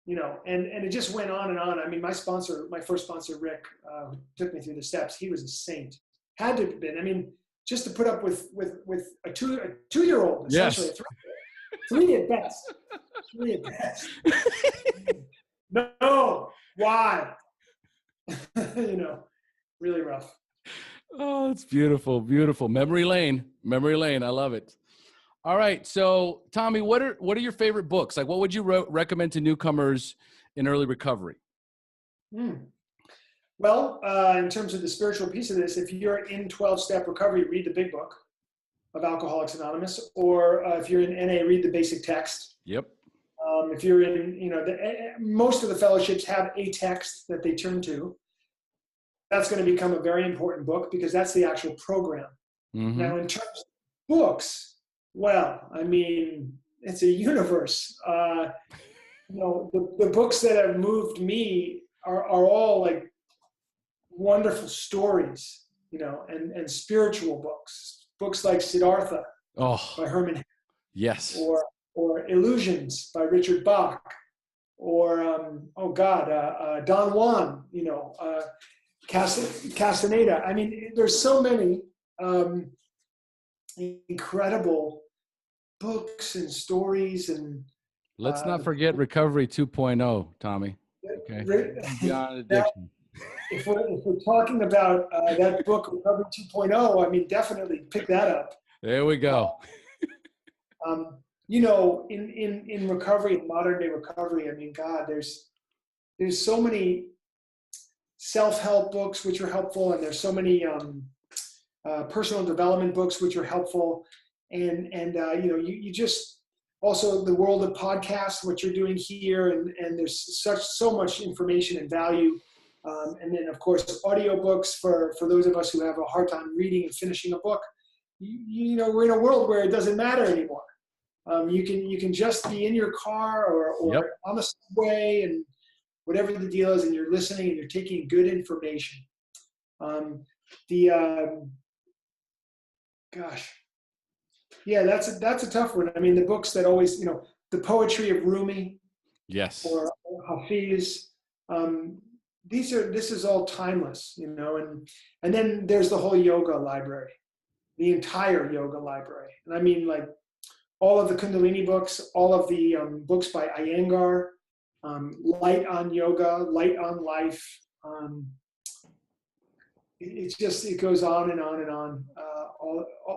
And it just went on and on. I mean, my first sponsor, Rick, who took me through the steps, he was a saint. Had to have been. I mean, just to put up with a two-year-old, essentially, yes. three at best. No, why? Really rough. Oh, it's beautiful, beautiful. Memory lane. I love it. All right, so Tommy, what are your favorite books? Like, what would you recommend to newcomers in early recovery? Well, in terms of the spiritual piece of this, if you're in 12-step recovery, read the big book of Alcoholics Anonymous, or if you're in NA, read the basic text. Yep. If you're in, most of the fellowships have a text that they turn to. That's going to become a very important book because that's the actual program. Mm-hmm. Now, in terms of books, well, I mean, it's a universe. The books that have moved me are all like wonderful stories, and spiritual books like Siddhartha by Herman Hesse. Yes. Or Illusions by Richard Bach, or Don Juan, Castaneda. I mean, there's so many incredible books and stories, and let's not forget Recovery 2.0, Tommy. Okay. Beyond Addiction. If we're talking about that book, Recovery 2.0, I mean, definitely pick that up. There we go. In recovery, in modern day recovery, I mean, God, there's so many self-help books which are helpful, and there's so many personal development books, which are helpful. And you just also the world of podcasts, what you're doing here, and there's so much information and value. And then of course, audiobooks for those of us who have a hard time reading and finishing a book. We're in a world where it doesn't matter anymore. You can just be in your car or Yep. on the subway and whatever the deal is, and you're listening and you're taking good information. Gosh, yeah, that's a tough one. I mean, the books that always, the poetry of Rumi Yes. or Hafiz. This is all timeless, and then there's the whole yoga library, the entire yoga library, and I mean like all of the Kundalini books, all of the books by Iyengar, Light on Yoga, Light on Life. It goes on and on and on.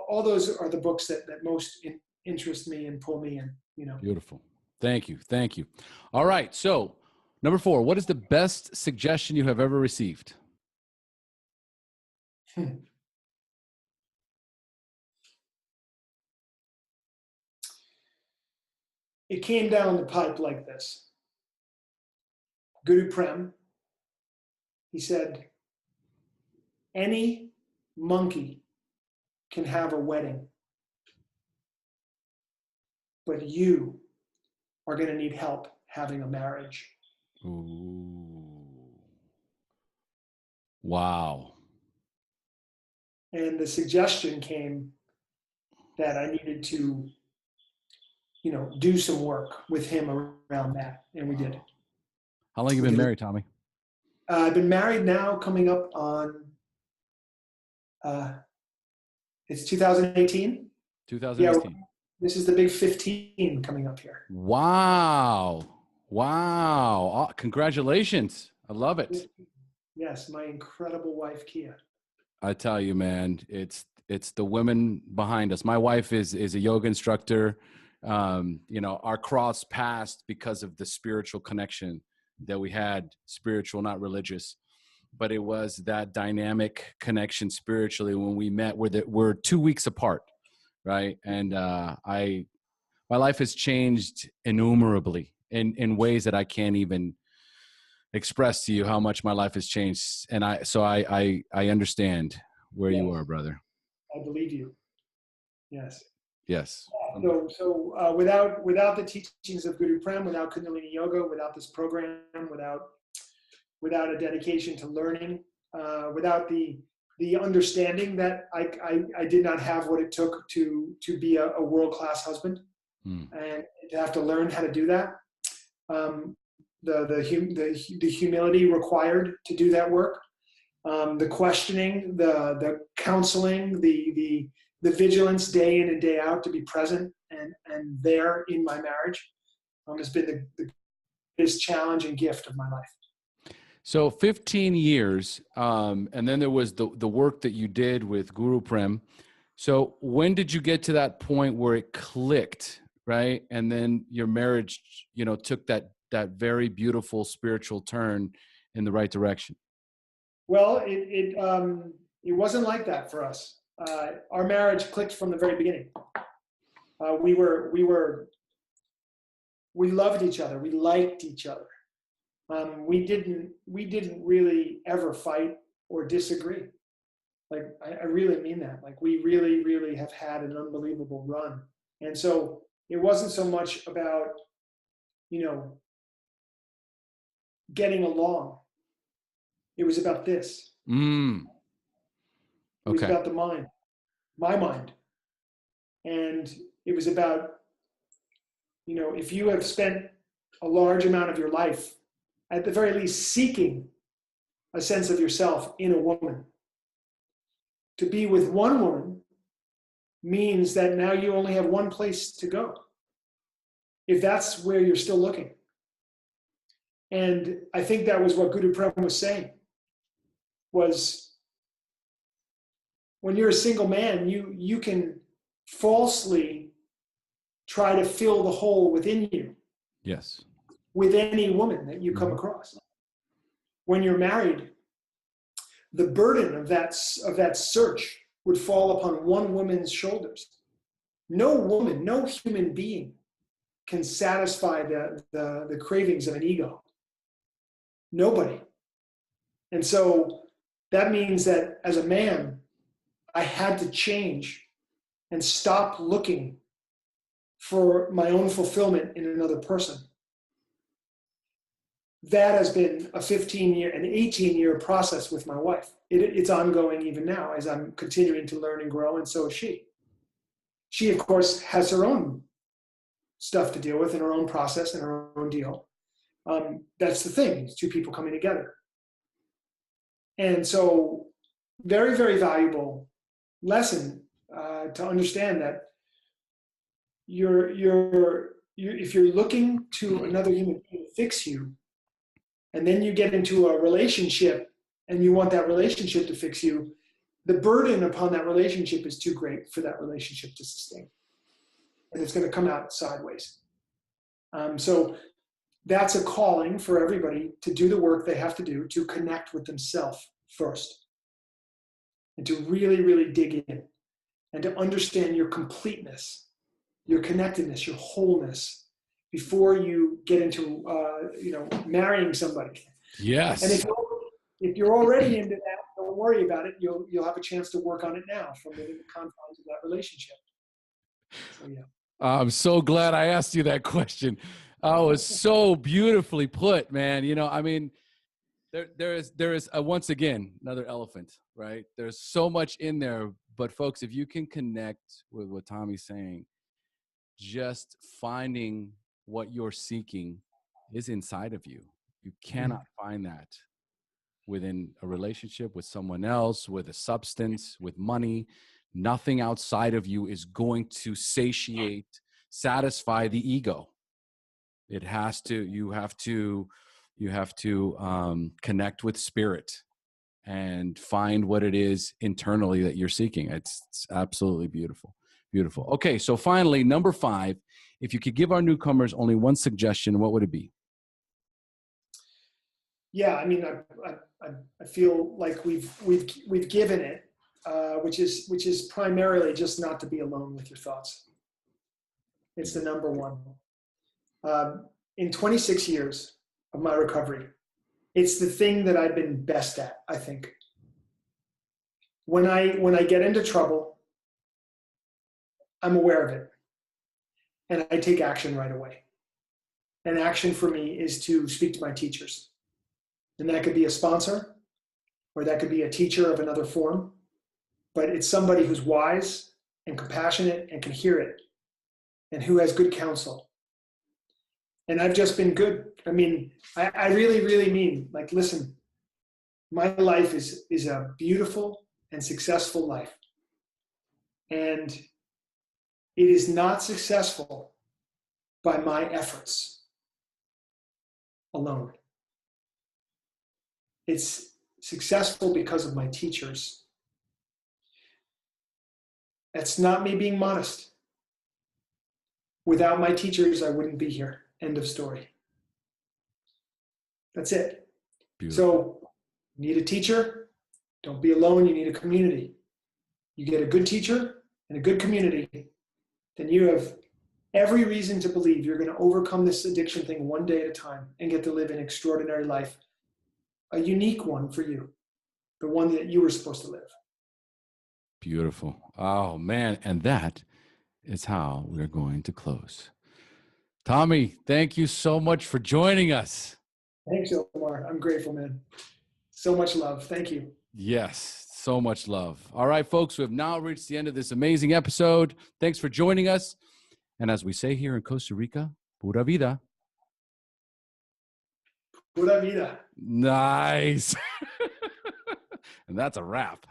All those are the books that most interest me and pull me in. Beautiful. Thank you. Thank you. All right. So number 4, what is the best suggestion you have ever received? It came down the pipe like this. Guru Prem, he said, any monkey can have a wedding, but you are going to need help having a marriage. Ooh. Wow. And the suggestion came that I needed to, do some work with him around that. And we did. How long have you been married, Tommy? I've been married now coming up on, it's 2018. 2018. Yeah, this is the big 15 coming up here. Wow. Wow. Oh, congratulations. I love it. Yes, my incredible wife, Kia. I tell you, man, it's the women behind us. My wife is a yoga instructor. Our cross passed because of the spiritual connection that we had, spiritual, not religious, but it was that dynamic connection spiritually when we met. We're 2 weeks apart, right? And my life has changed innumerably in ways that I can't even express to you how much my life has changed. And I understand where you are, brother. I believe you. Yes. Yes. So without the teachings of Guru Prem, without Kundalini Yoga, without this program, without a dedication to learning, without the understanding that I did not have what it took to be a world-class husband, and to have to learn how to do that. The humility required to do that work, the questioning, the counseling, the vigilance day in and day out to be present and there in my marriage has been the biggest challenge and gift of my life. So 15 years, and then there was the work that you did with Guru Prem. So when did you get to that point where it clicked, right? And then your marriage, took that very beautiful spiritual turn in the right direction? Well, it wasn't like that for us. Our marriage clicked from the very beginning. We loved each other. We liked each other. We didn't really ever fight or disagree. Like, I really mean that. Like, we really, really have had an unbelievable run. And so it wasn't so much about, getting along. It was about this. Okay. It was about the mind, my mind. And it was about, if you have spent a large amount of your life, at the very least, seeking a sense of yourself in a woman, to be with one woman means that now you only have one place to go, if that's where you're still looking. And I think that was what Guru Prem was saying, was when you're a single man, you can falsely try to fill the hole within you. Yes. With any woman that you come across. When you're married, the burden of that search would fall upon one woman's shoulders. No woman, no human being can satisfy the cravings of an ego. Nobody. And so that means that as a man, I had to change and stop looking for my own fulfillment in another person. That has been a 15-year, an 18-year process with my wife. It's ongoing even now as I'm continuing to learn and grow, and so is she. She, of course, has her own stuff to deal with and her own process and her own deal. That's the thing, it's two people coming together. And so very, very valuable lesson to understand that if you're looking to another human being to fix you, and then you get into a relationship and you want that relationship to fix you, the burden upon that relationship is too great for that relationship to sustain. And it's going to come out sideways. So that's a calling for everybody to do the work they have to do to connect with themselves first. And to really, really dig in and to understand your completeness, your connectedness, your wholeness before you get into marrying somebody. Yes. And if you're already into that, don't worry about it. You'll have a chance to work on it now from within the confines of that relationship. So yeah. I'm so glad I asked you that question. Oh, it's so beautifully put, man. You know, I mean, there is once again another elephant, right? There's so much in there, but folks, if you can connect with what Tommy's saying, just finding what you're seeking is inside of you. You cannot find that within a relationship with someone else, with a substance, with money. Nothing outside of you is going to satisfy the ego. It has to, you have to connect with spirit and find what it is internally that you're seeking. It's absolutely beautiful. Beautiful. Okay. So finally, number 5, if you could give our newcomers only one suggestion, what would it be? Yeah. I mean, I feel like we've given it, which is primarily just not to be alone with your thoughts. It's the number one. In 26 years of my recovery, it's the thing that I've been best at, I think. When I get into trouble, I'm aware of it. And I take action right away. And action for me is to speak to my teachers. And that could be a sponsor, or that could be a teacher of another form. But it's somebody who's wise and compassionate and can hear it, and who has good counsel. And I've just been good. I mean, I really, really mean, like, listen, my life is a beautiful and successful life. And it is not successful by my efforts alone. It's successful because of my teachers. That's not me being modest. Without my teachers, I wouldn't be here. End of story. That's it. Beautiful. So you need a teacher. Don't be alone. You need a community. You get a good teacher and a good community, then you have every reason to believe you're going to overcome this addiction thing one day at a time and get to live an extraordinary life, a unique one for you, the one that you were supposed to live. Beautiful. Oh, man. And that is how we're going to close. Tommy, thank you so much for joining us. Thanks, Omar. I'm grateful, man. So much love. Thank you. Yes, so much love. All right, folks, we have now reached the end of this amazing episode. Thanks for joining us. And as we say here in Costa Rica, pura vida. Pura vida. Nice. And that's a wrap.